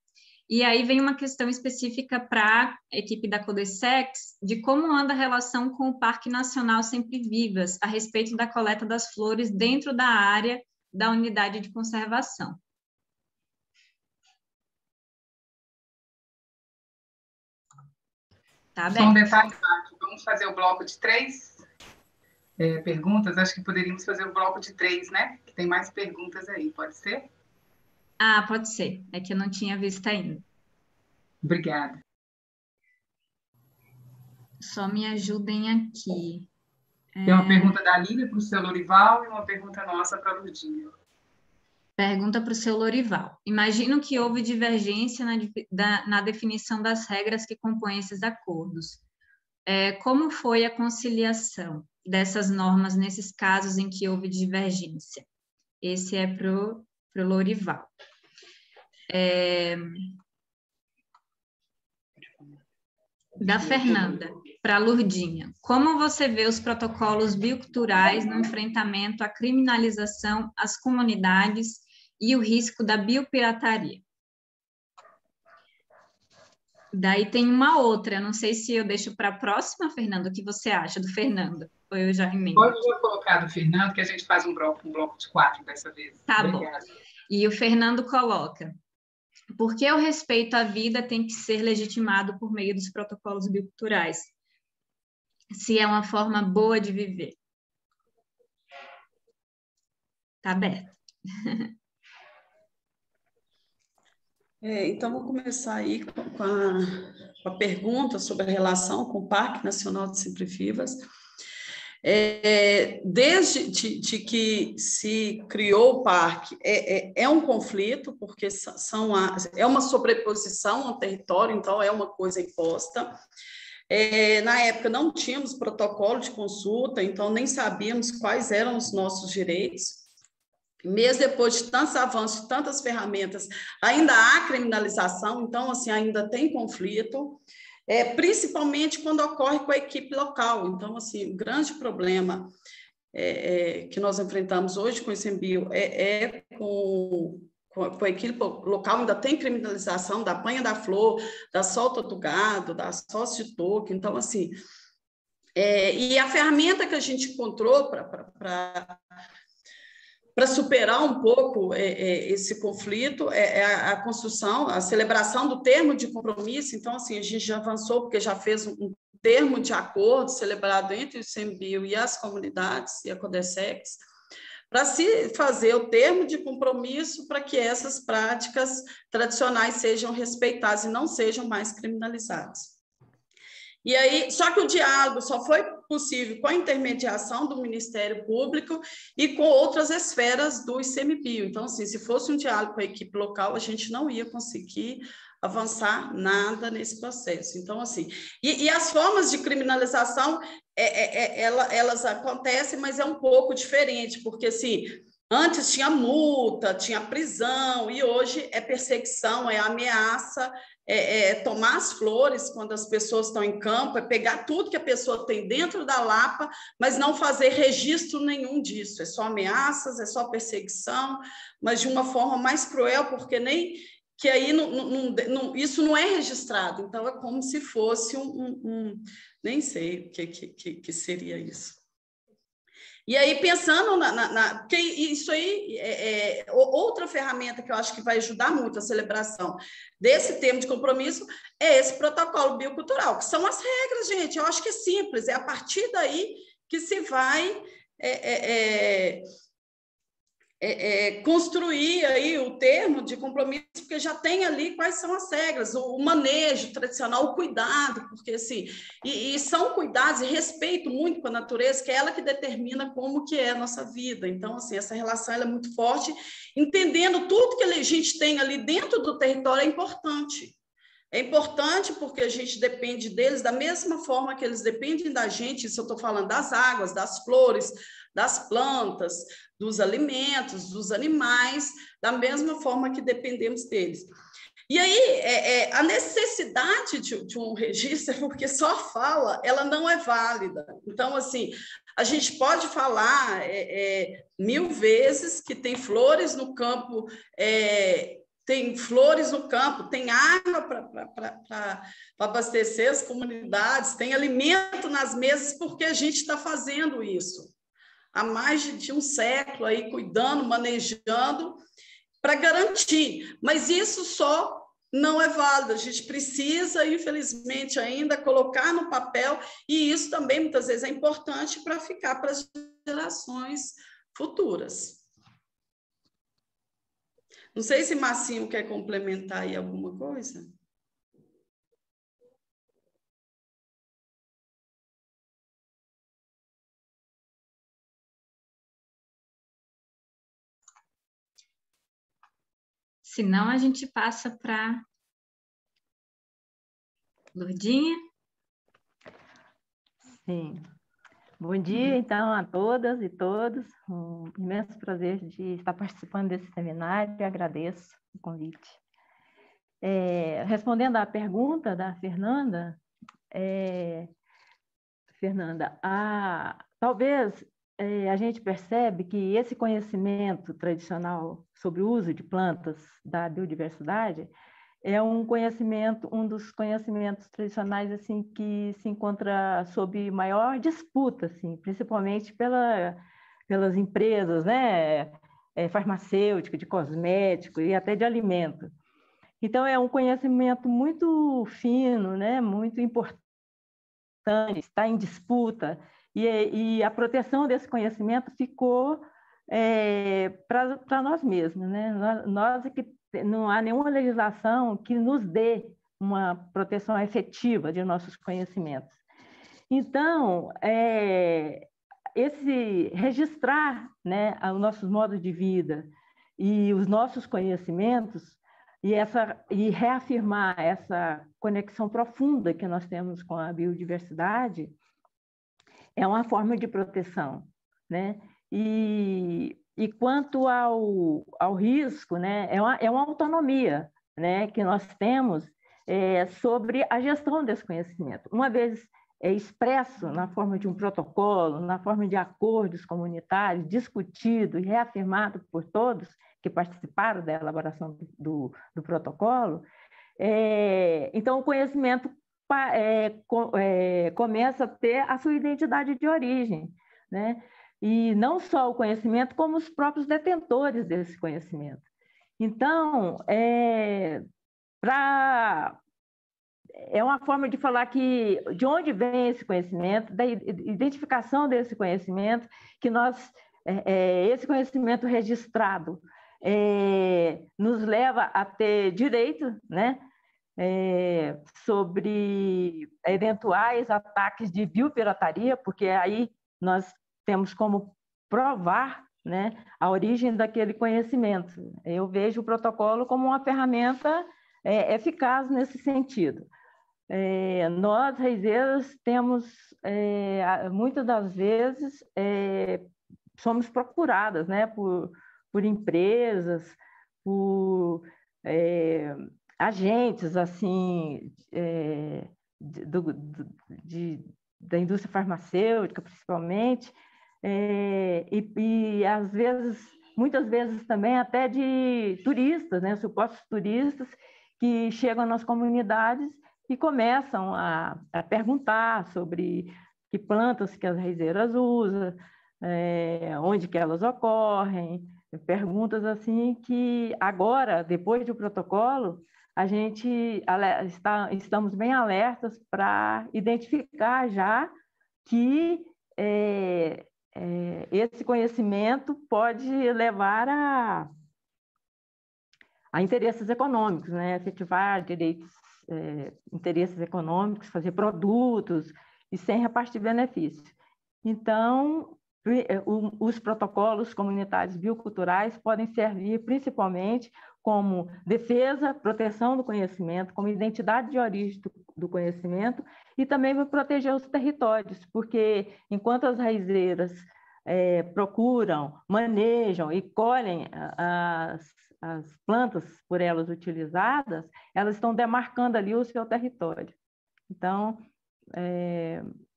E aí vem uma questão específica para a equipe da Codesex, de como anda a relação com o Parque Nacional Sempre Vivas, a respeito da coleta das flores dentro da área da unidade de conservação. Tá Só um bem. detalhe, Paty, vamos fazer o bloco de 3 perguntas? Acho que poderíamos fazer o bloco de 3, né? Que tem mais perguntas aí, pode ser? Ah, pode ser. É que eu não tinha visto ainda. Obrigada. Só me ajudem aqui. Tem uma pergunta da Lívia para o seu Lorival e uma pergunta nossa para a Lourdinha. Pergunta para o seu Lorival. Imagino que houve divergência na definição das regras que compõem esses acordos. Como foi a conciliação dessas normas nesses casos em que houve divergência? Esse é para o Lorival. Da Fernanda, para a Lourdinha. Como você vê os protocolos bioculturais no enfrentamento à criminalização às comunidades e o risco da biopirataria? Daí tem uma outra, não sei se eu deixo para a próxima, Fernanda, o que você acha do Fernando? Ou eu já emendo? Pode já colocar do Fernando, que a gente faz um bloco de 4 dessa vez. Tá Obrigada. bom. E o Fernando coloca: por que o respeito à vida tem que ser legitimado por meio dos protocolos bioculturais, se é uma forma boa de viver? Tá aberto. Então, vou começar aí com a pergunta sobre a relação com o Parque Nacional de Sempre Vivas. Desde que se criou o parque, é um conflito, porque é uma sobreposição ao território, então é uma coisa imposta. Na época não tínhamos protocolo de consulta, então nem sabíamos quais eram os nossos direitos. Mesmo depois de tantos avanços, tantas ferramentas, ainda há criminalização, então assim, ainda tem conflito. Principalmente quando ocorre com a equipe local. Então, assim, o grande problema que nós enfrentamos hoje com o ICMBio com a equipe local, ainda tem criminalização da apanha da flor, da solta do gado, da sócio de toque. Então, assim, e a ferramenta que a gente encontrou para superar um pouco esse conflito, a construção, a celebração do termo de compromisso. Então, assim, a gente já avançou, porque já fez um termo de acordo celebrado entre o ICMBio e as comunidades e a Codessex, para se fazer o termo de compromisso para que essas práticas tradicionais sejam respeitadas e não sejam mais criminalizadas. E aí, só que o diálogo só foi possível com a intermediação do Ministério Público e com outras esferas do ICMBio. Então, assim, se fosse um diálogo com a equipe local, a gente não ia conseguir avançar nada nesse processo. Então, assim, e as formas de criminalização, elas acontecem, mas é um pouco diferente, porque, assim, antes tinha multa, tinha prisão, e hoje é perseguição, é ameaça, tomar as flores quando as pessoas estão em campo, pegar tudo que a pessoa tem dentro da lapa, mas não fazer registro nenhum disso. É só ameaças, é só perseguição, mas de uma forma mais cruel, porque nem que aí isso não é registrado. Então, é como se fosse nem sei o que seria isso. E aí, pensando porque isso aí outra ferramenta que eu acho que vai ajudar muito a celebração desse termo de compromisso é esse protocolo biocultural, que são as regras, gente. Eu acho que é simples, é a partir daí que se vai construir aí o termo de compromisso, porque já tem ali quais são as regras, o manejo tradicional, o cuidado, porque assim, e são cuidados e respeito muito com a natureza, que é ela que determina como que é a nossa vida. Então, assim, essa relação ela é muito forte, entendendo tudo que a gente tem ali dentro do território é importante. É importante porque a gente depende deles da mesma forma que eles dependem da gente, isso eu estou falando das águas, das flores, das plantas, dos alimentos, dos animais, da mesma forma que dependemos deles. E aí, a necessidade de um registro, porque só fala, ela não é válida. Então, assim, a gente pode falar 1000 vezes que tem flores no campo, tem flores no campo, tem água para abastecer as comunidades, tem alimento nas mesas, porque a gente está fazendo isso há mais de um século, aí, cuidando, manejando, para garantir. Mas isso só não é válido. A gente precisa, infelizmente, ainda colocar no papel, e isso também, muitas vezes, é importante para ficar para as gerações futuras. Não sei se Massinho quer complementar aí alguma coisa. Se não, a gente passa para Lourdinha. Sim. Bom dia, então, a todas e todos. Um imenso prazer de estar participando desse seminário e agradeço o convite. Respondendo à pergunta da Fernanda, talvez a gente percebe que esse conhecimento tradicional sobre o uso de plantas da biodiversidade é um dos conhecimentos tradicionais assim que se encontra sob maior disputa, assim, principalmente pelas empresas, né, farmacêutica, de cosmético e até de alimento. Então é um conhecimento muito fino, né, muito importante, está em disputa e a proteção desse conhecimento ficou para nós mesmos, né? Nós é que não há nenhuma legislação que nos dê uma proteção efetiva de nossos conhecimentos. Então, esse registrar, né, os nossos modos de vida e os nossos conhecimentos e reafirmar essa conexão profunda que nós temos com a biodiversidade é uma forma de proteção, né? E quanto ao risco, né, é uma autonomia, né, que nós temos sobre a gestão desse conhecimento. Uma vez expresso na forma de um protocolo, na forma de acordos comunitários, discutido e reafirmado por todos que participaram da elaboração do protocolo, então o conhecimento começa a ter a sua identidade de origem, né? E não só o conhecimento, como os próprios detentores desse conhecimento. Então, é uma forma de falar de onde vem esse conhecimento, da identificação desse conhecimento, que esse conhecimento registrado nos leva a ter direito, né, sobre eventuais ataques de biopirataria, porque aí nós temos como provar, né, a origem daquele conhecimento. Eu vejo o protocolo como uma ferramenta eficaz nesse sentido. Nós, raizeiras, temos, muitas das vezes, somos procuradas, né, por empresas, por agentes assim da indústria farmacêutica, principalmente, e às vezes, muitas vezes também até de turistas, né, supostos turistas que chegam nas comunidades e começam a perguntar sobre que plantas que as raizeiras usam, onde que elas ocorrem, perguntas assim que agora, depois do protocolo, a gente estamos bem alertas para identificar já que esse conhecimento pode levar a interesses econômicos, né? Efetivar interesses econômicos, fazer produtos e sem repartir benefícios. Então, os protocolos comunitários bioculturais podem servir principalmente como defesa, proteção do conhecimento, como identidade de origem do conhecimento e também para proteger os territórios, porque enquanto as raizeiras procuram, manejam e colhem as plantas por elas utilizadas, elas estão demarcando ali o seu território. Então,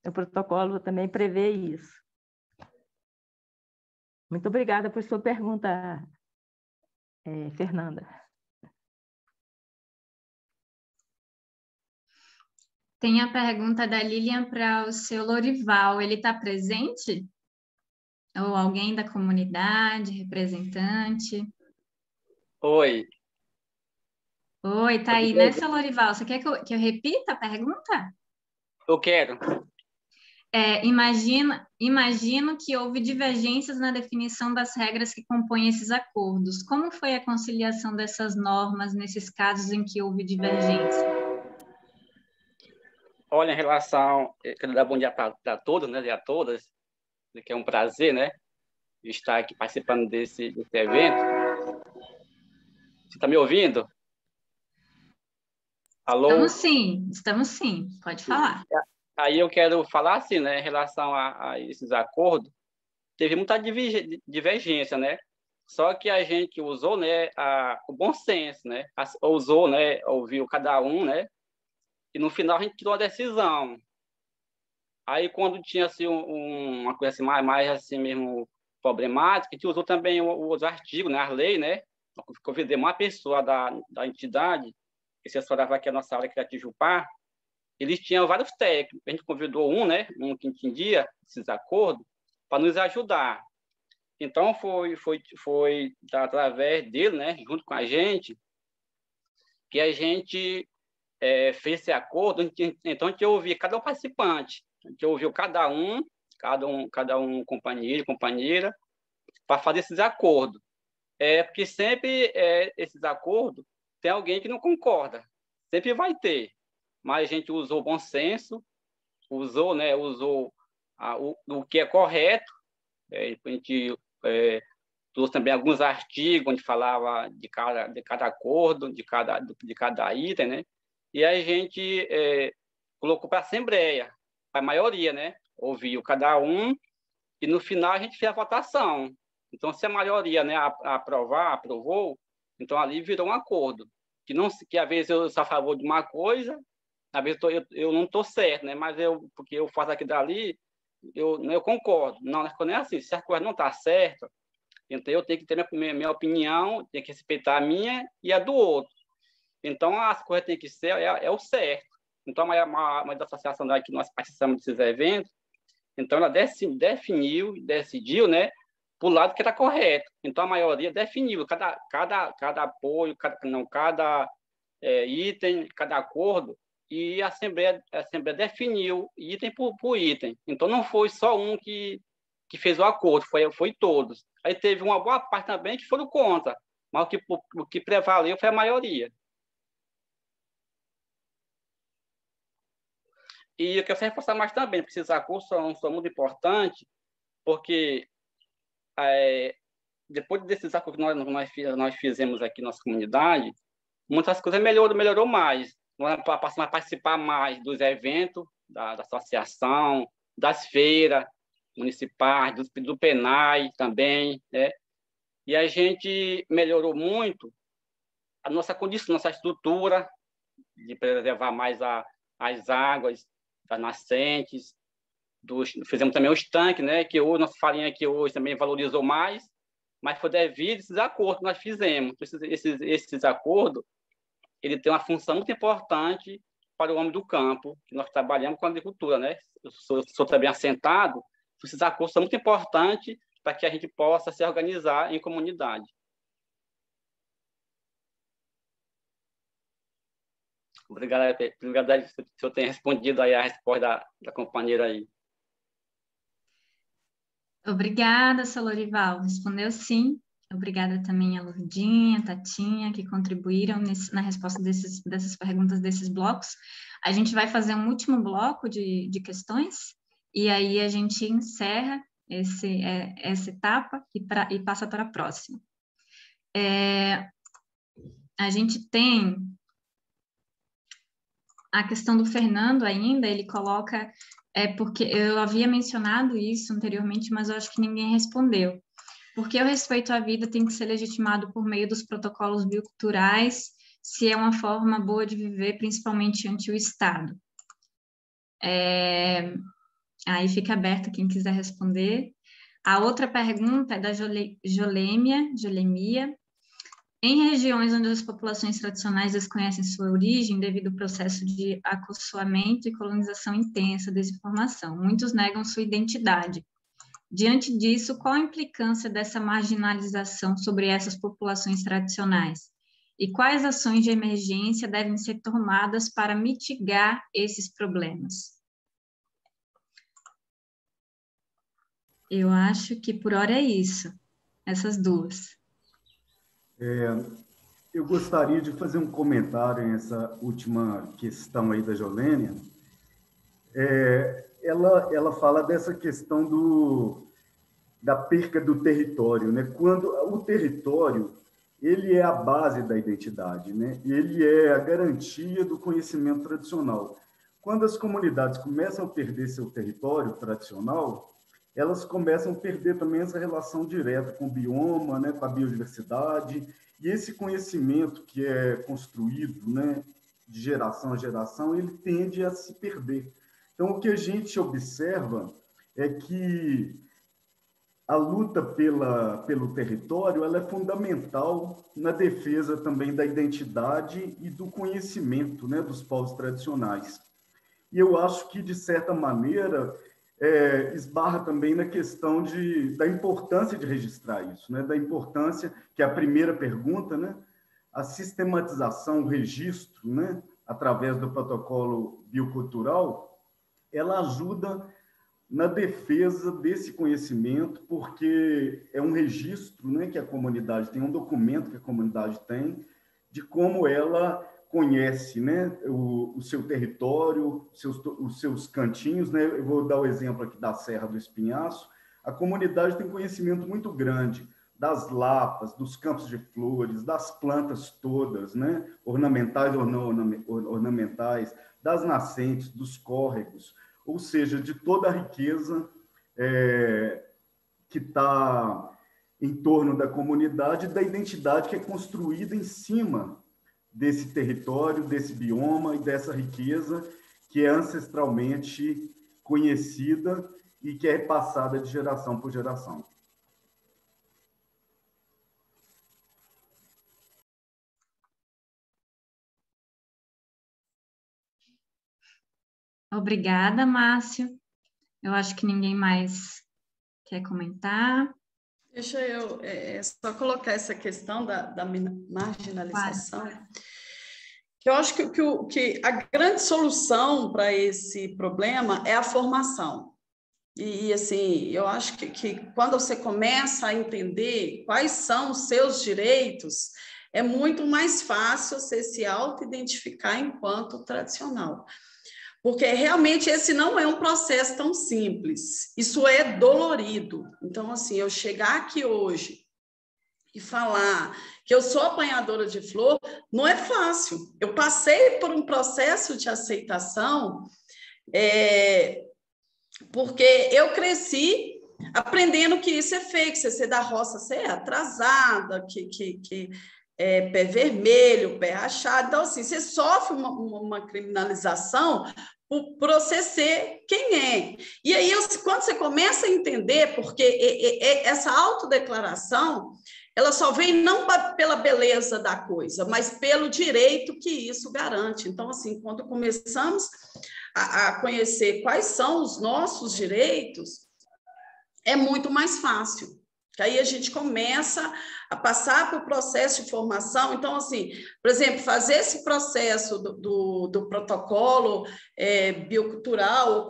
o protocolo também prevê isso. Muito obrigada por sua pergunta, Fernanda. Tem a pergunta da Lilian para o seu Lorival. Ele está presente? Ou alguém da comunidade, representante? Oi. Oi, tá aí, né, seu Lorival? Você quer que eu repita a pergunta? Eu quero. Imagino que houve divergências na definição das regras que compõem esses acordos. Como foi a conciliação dessas normas nesses casos em que houve divergência? Olha, em relação... Quero dar bom dia para todos, né, e a todas, que é um prazer, né, de estar aqui participando desse evento. Você está me ouvindo? Alô? Estamos sim, pode falar. Aí eu quero falar assim, né, em relação a esses acordos, teve muita divergência, né? Só que a gente usou, né, o bom senso, né? Usou, né, ouviu cada um, né? E no final a gente tirou a decisão. Aí quando tinha assim uma coisa assim mais assim mesmo problemática, a gente usou também os artigos, né, as leis, né? Convidei uma pessoa da entidade que assessorava aqui a nossa área, que era Tijupá. Eles tinham vários técnicos. A gente convidou né, um que entendia esses acordos, para nos ajudar. Então, foi através dele, né, junto com a gente, que a gente fez esse acordo. Então, a gente ouvia cada um participante. A gente ouviu cada um companheiro, companheira, para fazer esses acordos. Porque sempre esses acordos tem alguém que não concorda. Sempre vai ter. Mas a gente usou o bom senso, usou o que é correto. A gente trouxe também alguns artigos onde falava de cada acordo, de cada item, né? E a gente colocou para a Assembleia, para a maioria, né? Ouviu cada um, e no final a gente fez a votação. Então, se a maioria, né, aprovou, então ali virou um acordo. Que às vezes eu sou a favor de uma coisa, às vezes eu não estou certo, né? Mas porque eu faço aqui dali, eu concordo. Não é assim. Se a coisa não está certa, então eu tenho que ter minha opinião, tenho que respeitar a minha e a do outro. Então as coisas têm que ser o certo. Então uma da associação que nós participamos desses eventos, então ela decidiu, né, para o lado que era correto. Então a maioria definiu cada apoio, cada item, cada acordo. E a Assembleia definiu item por item. Então, não foi só um que fez o acordo, foi todos. Aí teve uma boa parte também que foram contra, mas o que prevaleu foi a maioria. E eu quero reforçar mais também, porque esses acordos são muito importantes, porque depois desses acordos que nós fizemos aqui na nossa comunidade, muitas coisas melhorou mais. Nós passamos a participar mais dos eventos da associação, das feiras municipais, do PENAI também, né? E a gente melhorou muito a nossa condição, nossa estrutura, de preservar mais as águas das nascentes. Fizemos também os tanques, né? Que hoje, nossa farinha aqui hoje também valorizou mais, mas foi devido a esses acordos que nós fizemos. Esses acordos, ele tem uma função muito importante para o homem do campo, que nós trabalhamos com a agricultura, né? Eu sou também assentado, esses acordos são muito importantes para que a gente possa se organizar em comunidade. Obrigado se eu tenho respondido aí a resposta da companheira aí. Obrigada, seu Lorival. Respondeu sim. Obrigada também a Lourdinha, a Tatinha, que contribuíram na resposta dessas perguntas desses blocos. A gente vai fazer um último bloco de questões, e aí a gente encerra essa etapa e passa para a próxima. A gente tem a questão do Fernando ainda, ele coloca, porque eu havia mencionado isso anteriormente, mas eu acho que ninguém respondeu. Porque o respeito à vida tem que ser legitimado por meio dos protocolos bioculturais, se é uma forma boa de viver, principalmente ante o Estado. Aí fica aberto quem quiser responder. A outra pergunta é da Jolemia. Em regiões onde as populações tradicionais desconhecem sua origem devido ao processo de acossoamento e colonização intensa, desinformação, muitos negam sua identidade. Diante disso, qual a implicância dessa marginalização sobre essas populações tradicionais? E quais ações de emergência devem ser tomadas para mitigar esses problemas? Eu acho que por hora é isso, essas duas. Eu gostaria de fazer um comentário nessa última questão aí da Jolênia. Ela fala dessa questão da perca do território, né? Quando o território ele é a base da identidade, né? Ele é a garantia do conhecimento tradicional. Quando as comunidades começam a perder seu território tradicional, elas começam a perder também essa relação direta com o bioma, né? Com a biodiversidade, e esse conhecimento que é construído, né? De geração a geração, ele tende a se perder. Então, o que a gente observa é que a luta pelo território ela é fundamental na defesa também da identidade e do conhecimento, né, dos povos tradicionais. E eu acho que, de certa maneira, esbarra também na questão da importância de registrar isso, né, da importância, que é a primeira pergunta, né, a sistematização, o registro, né, através do protocolo biocultural, ela ajuda na defesa desse conhecimento, porque é um registro, né, que a comunidade tem, um documento que a comunidade tem, de como ela conhece, né, o seu território, os seus cantinhos, né? Eu vou dar o exemplo aqui da Serra do Espinhaço. A comunidade tem conhecimento muito grande das lapas, dos campos de flores, das plantas todas, né, ornamentais ou não ornamentais, das nascentes, dos córregos, ou seja, de toda a riqueza que está em torno da comunidade, da identidade que é construída em cima desse território, desse bioma e dessa riqueza que é ancestralmente conhecida e que é passada de geração por geração. Obrigada, Márcio. Eu acho que ninguém mais quer comentar. Deixa eu só colocar essa questão da marginalização. Claro. Eu acho que a grande solução para esse problema é a formação. E assim, eu acho que quando você começa a entender quais são os seus direitos, é muito mais fácil você se auto-identificar enquanto tradicional. Porque realmente esse não é um processo tão simples, isso é dolorido. Então, assim, eu chegar aqui hoje e falar que eu sou apanhadora de flor, não é fácil. Eu passei por um processo de aceitação, porque eu cresci aprendendo que isso é fake, você ser da roça, você é atrasada, pé vermelho, pé rachado. Então, assim, você sofre uma criminalização por você ser quem é. E aí, quando você começa a entender, porque essa autodeclaração, ela só vem não pela beleza da coisa, mas pelo direito que isso garante. Então, assim, quando começamos a conhecer quais são os nossos direitos, é muito mais fácil. Aí a gente começa a passar por processo de formação. Então, assim, por exemplo, fazer esse processo do protocolo biocultural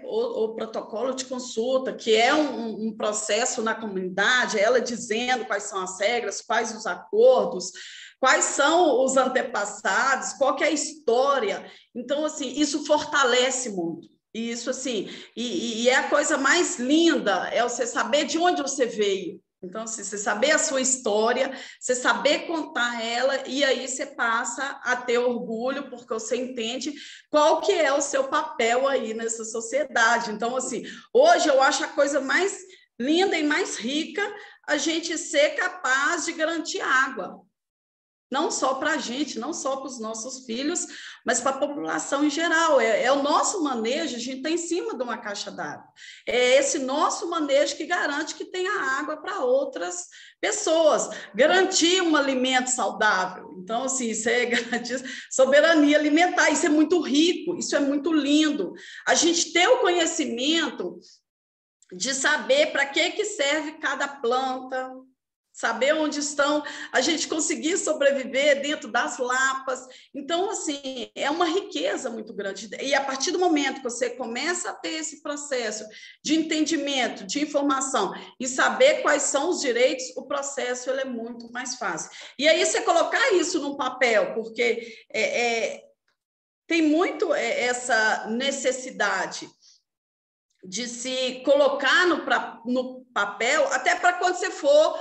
ou protocolo de consulta, que é um processo na comunidade, ela dizendo quais são as regras, quais os acordos, quais são os antepassados, qual que é a história. Então, assim, isso fortalece muito. E isso, assim, e é a coisa mais linda, é você saber de onde você veio. Então, assim, você saber a sua história, você saber contar ela, e aí você passa a ter orgulho, porque você entende qual que é o seu papel aí nessa sociedade. Então, assim, hoje eu acho a coisa mais linda e mais rica a gente ser capaz de garantir água. Não só para a gente, não só para os nossos filhos, mas para a população em geral. É o nosso manejo, a gente está em cima de uma caixa d'água. É esse nosso manejo que garante que tenha água para outras pessoas. Garantir um alimento saudável. Então, assim, isso é garantir soberania alimentar. Isso é muito rico, isso é muito lindo. A gente ter o conhecimento de saber para que serve cada planta, saber onde estão, a gente conseguir sobreviver dentro das lapas. Então, assim, é uma riqueza muito grande. E a partir do momento que você começa a ter esse processo de entendimento, de informação e saber quais são os direitos, o processo ele é muito mais fácil. E aí você colocar isso num papel, porque tem muito essa necessidade de se colocar no papel, até para quando você for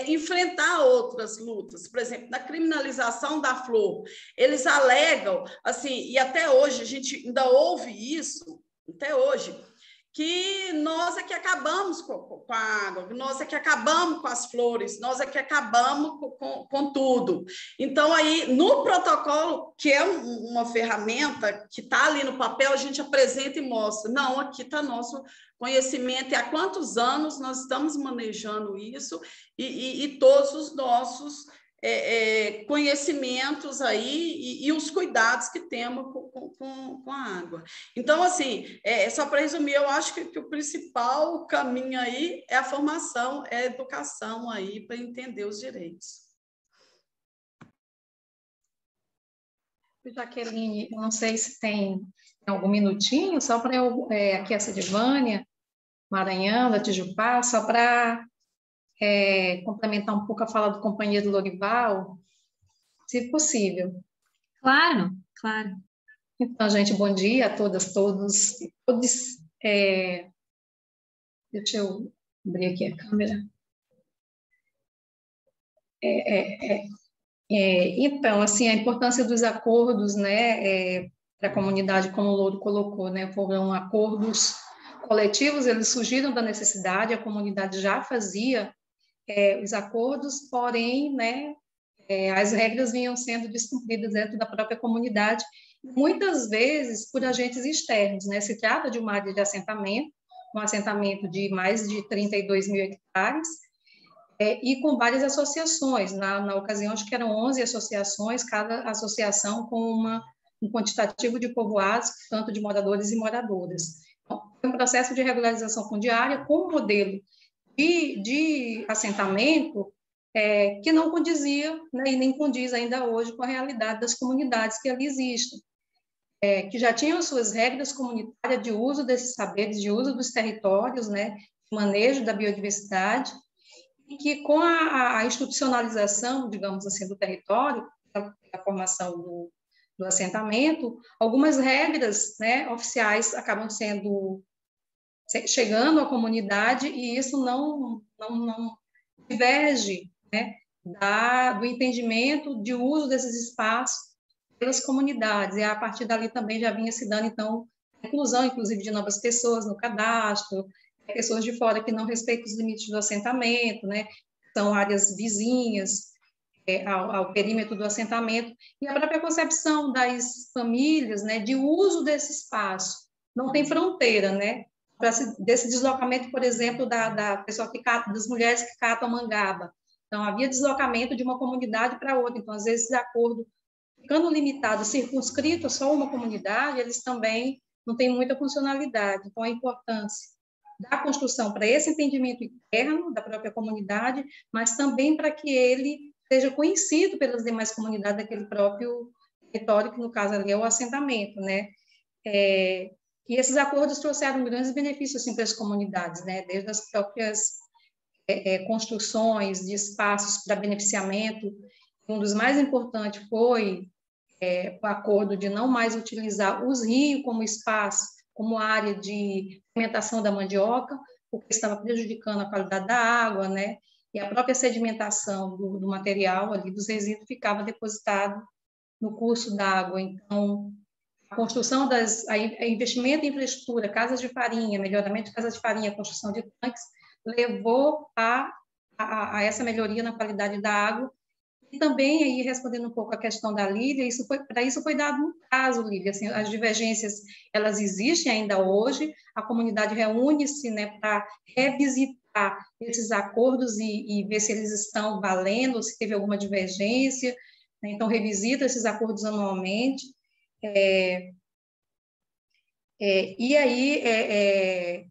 enfrentar outras lutas. Por exemplo, na criminalização da flor, eles alegam, assim, e até hoje a gente ainda ouve isso, até hoje, que nós é que acabamos com a água, nós é que acabamos com as flores, nós é que acabamos com tudo. Então, aí, no protocolo, que é uma ferramenta que está ali no papel, a gente apresenta e mostra. Não, aqui está nosso conhecimento, e há quantos anos nós estamos manejando isso, e todos os nossos conhecimentos aí e os cuidados que temos com a água. Então, assim, só para resumir, eu acho que o principal caminho aí é a formação, é a educação aí para entender os direitos. Jaqueline, eu não sei se tem algum minutinho, só para eu, aqui essa de Vânia, Maranhão, da Tijupá, só para complementar um pouco a fala do companheiro Lorival, se possível. Claro, claro. Então, gente, bom dia a todas, todos e todos. Deixa eu abrir aqui a câmera. Então, assim, a importância dos acordos, né, para a comunidade, como o Louro colocou, né, foram acordos coletivos, eles surgiram da necessidade, a comunidade já fazia os acordos, porém, né, as regras vinham sendo descumpridas dentro da própria comunidade, muitas vezes por agentes externos, né? Se trata de uma área de assentamento, um assentamento de mais de 32 mil hectares, e com várias associações. Na ocasião, acho que eram 11 associações, cada associação com um quantitativo de povoados, tanto de moradores e moradoras. Então, foi um processo de regularização fundiária com um modelo de assentamento que não condizia, né, e nem condiz ainda hoje com a realidade das comunidades que ali existem, que já tinham suas regras comunitárias de uso desses saberes, de uso dos territórios, né, de manejo da biodiversidade, e que com a institucionalização, digamos assim, do território, a formação do assentamento, algumas regras, né, oficiais acabam chegando à comunidade, e isso não diverge, né, do entendimento de uso desses espaços pelas comunidades, e a partir dali também já vinha se dando, então, a inclusão, inclusive, de novas pessoas no cadastro, pessoas de fora que não respeitam os limites do assentamento, né, são áreas vizinhas ao perímetro do assentamento, e a própria concepção das famílias, né, de uso desse espaço, não tem fronteira, né, desse deslocamento, por exemplo, da pessoa que cata, das mulheres que catam mangaba. Então, havia deslocamento de uma comunidade para outra. Então, às vezes, de acordo, ficando limitado, circunscrito a só uma comunidade, eles também não têm muita funcionalidade. Então, a importância da construção para esse entendimento interno da própria comunidade, mas também para que ele seja conhecido pelas demais comunidades daquele próprio território, que no caso ali é o assentamento, né? E esses acordos trouxeram grandes benefícios assim, para as comunidades, né? Desde as próprias construções de espaços para beneficiamento. Um dos mais importantes foi o acordo de não mais utilizar os rios como espaço, como área de alimentação da mandioca, porque estava prejudicando a qualidade da água, né? E a própria sedimentação do material ali, dos resíduos, ficava depositado no curso d'água. Então, a construção investimento em infraestrutura, casas de farinha, melhoramento de casas de farinha, construção de tanques, levou a essa melhoria na qualidade da água. E também, aí, respondendo um pouco a questão da Lívia, para isso foi dado um prazo, Lívia. Assim, as divergências, elas existem ainda hoje, a comunidade reúne-se, né, para revisitar esses acordos e ver se eles estão valendo, se teve alguma divergência, né? Então, revisita esses acordos anualmente. E aí,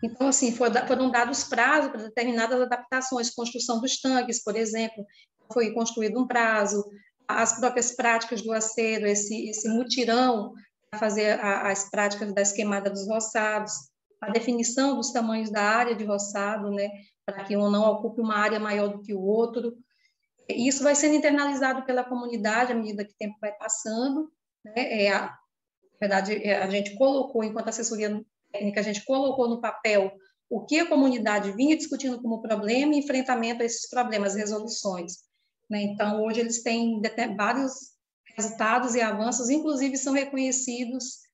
Então, assim, foram dados prazos para determinadas adaptações, construção dos tanques, por exemplo, foi construído um prazo, as próprias práticas do acero, esse mutirão para fazer as práticas das queimadas dos roçados, a definição dos tamanhos da área de roçado, né, para que um não ocupe uma área maior do que o outro. Isso vai sendo internalizado pela comunidade à medida que o tempo vai passando, né? Na verdade, a gente colocou, enquanto assessoria técnica, a gente colocou no papel o que a comunidade vinha discutindo como problema e enfrentamento a esses problemas, resoluções, né? Então, hoje eles têm vários resultados e avanços, inclusive são reconhecidos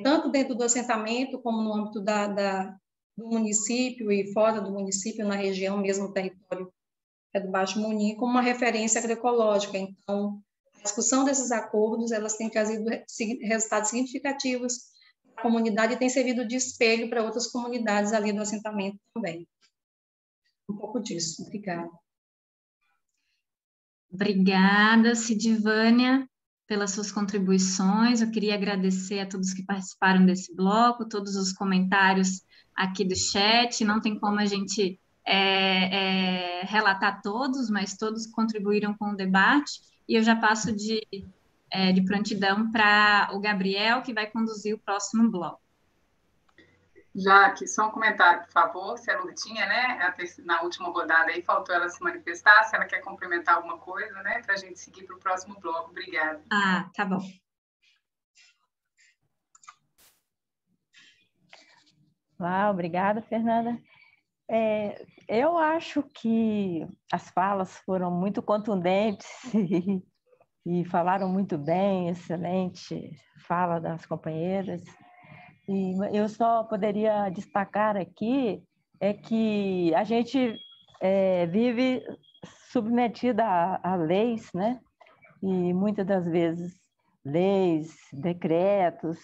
tanto dentro do assentamento como no âmbito do município e fora do município, na região mesmo, no território do Baixo Munim, como uma referência agroecológica. Então, a discussão desses acordos, elas têm trazido resultados significativos para a comunidade e têm servido de espelho para outras comunidades ali do assentamento também. Um pouco disso. Obrigada. Obrigada, Sidivânia, pelas suas contribuições. Eu queria agradecer a todos que participaram desse bloco, todos os comentários aqui do chat. Não tem como a gente relatar todos, mas todos contribuíram com o debate. E eu já passo de prontidão para o Gabriel, que vai conduzir o próximo bloco. Jaque, só um comentário, por favor, se a Lourdinha, né, na última rodada aí, faltou ela se manifestar, se ela quer complementar alguma coisa, né, para a gente seguir para o próximo bloco. Obrigada. Ah, tá bom. Obrigada, Fernanda. Eu acho que as falas foram muito contundentes e falaram muito bem, excelente fala das companheiras. E eu só poderia destacar aqui que a gente vive submetida a leis, né? E muitas das vezes leis, decretos,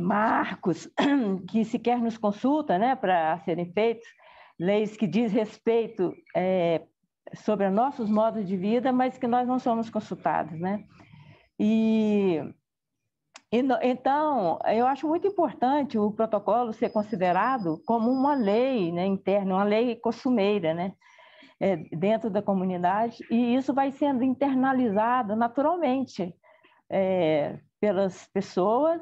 marcos que sequer nos consultam, né, para serem feitos, leis que diz respeito sobre nossos modos de vida, mas que nós não somos consultados, né? Então, eu acho muito importante o protocolo ser considerado como uma lei, né, interna, uma lei costumeira, né, dentro da comunidade, e isso vai sendo internalizado naturalmente pelas pessoas,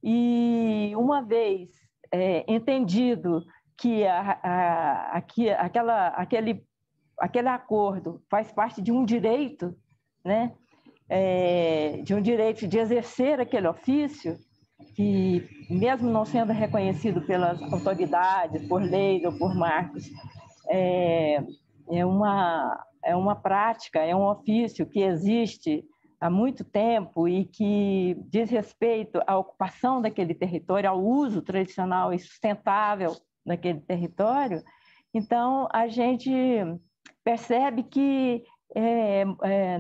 e uma vez entendido que aquele acordo faz parte de um direito, né, de um direito de exercer aquele ofício, que mesmo não sendo reconhecido pelas autoridades, por leis ou por marcos, é uma prática, é um ofício que existe há muito tempo e que diz respeito à ocupação daquele território, ao uso tradicional e sustentável daquele território. Então, a gente percebe que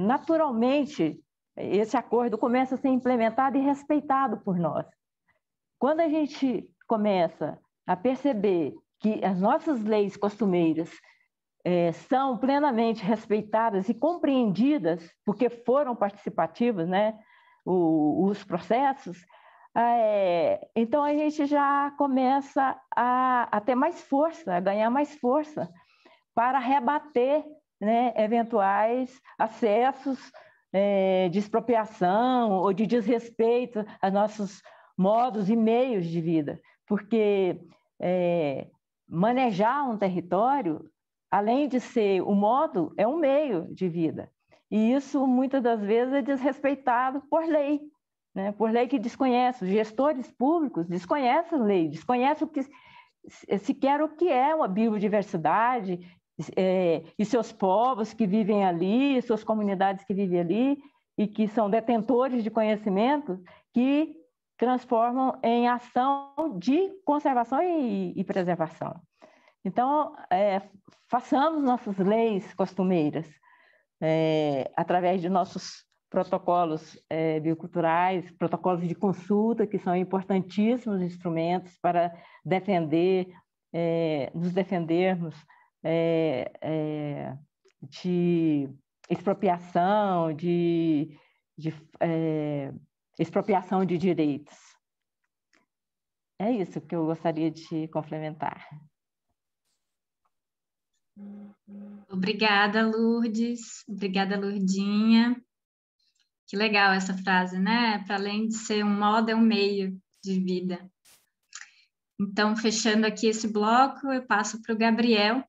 naturalmente esse acordo começa a ser implementado e respeitado por nós. Quando a gente começa a perceber que as nossas leis costumeiras são plenamente respeitadas e compreendidas, porque foram participativos, né, os processos, então a gente já começa a ter mais força, a ganhar mais força para rebater, né, eventuais acessos de expropriação ou de desrespeito a nossos modos e meios de vida, porque manejar um território, além de ser o modo, é um meio de vida, e isso muitas das vezes é desrespeitado por lei, né, por lei que desconhece. Os gestores públicos desconhecem a lei, desconhecem sequer o que é uma biodiversidade, e seus povos que vivem ali, suas comunidades que vivem ali, e que são detentores de conhecimento que transformam em ação de conservação e preservação. Então, façamos nossas leis costumeiras através de nossos protocolos bioculturais, protocolos de consulta, que são importantíssimos instrumentos para nos defendermos de expropriação, de expropriação de direitos. É isso que eu gostaria de complementar. Obrigada, Lourdes. Obrigada, Lourdinha. Que legal essa frase, né? Para além de ser um modo, é um meio de vida. Então, fechando aqui esse bloco, eu passo para o Gabriel,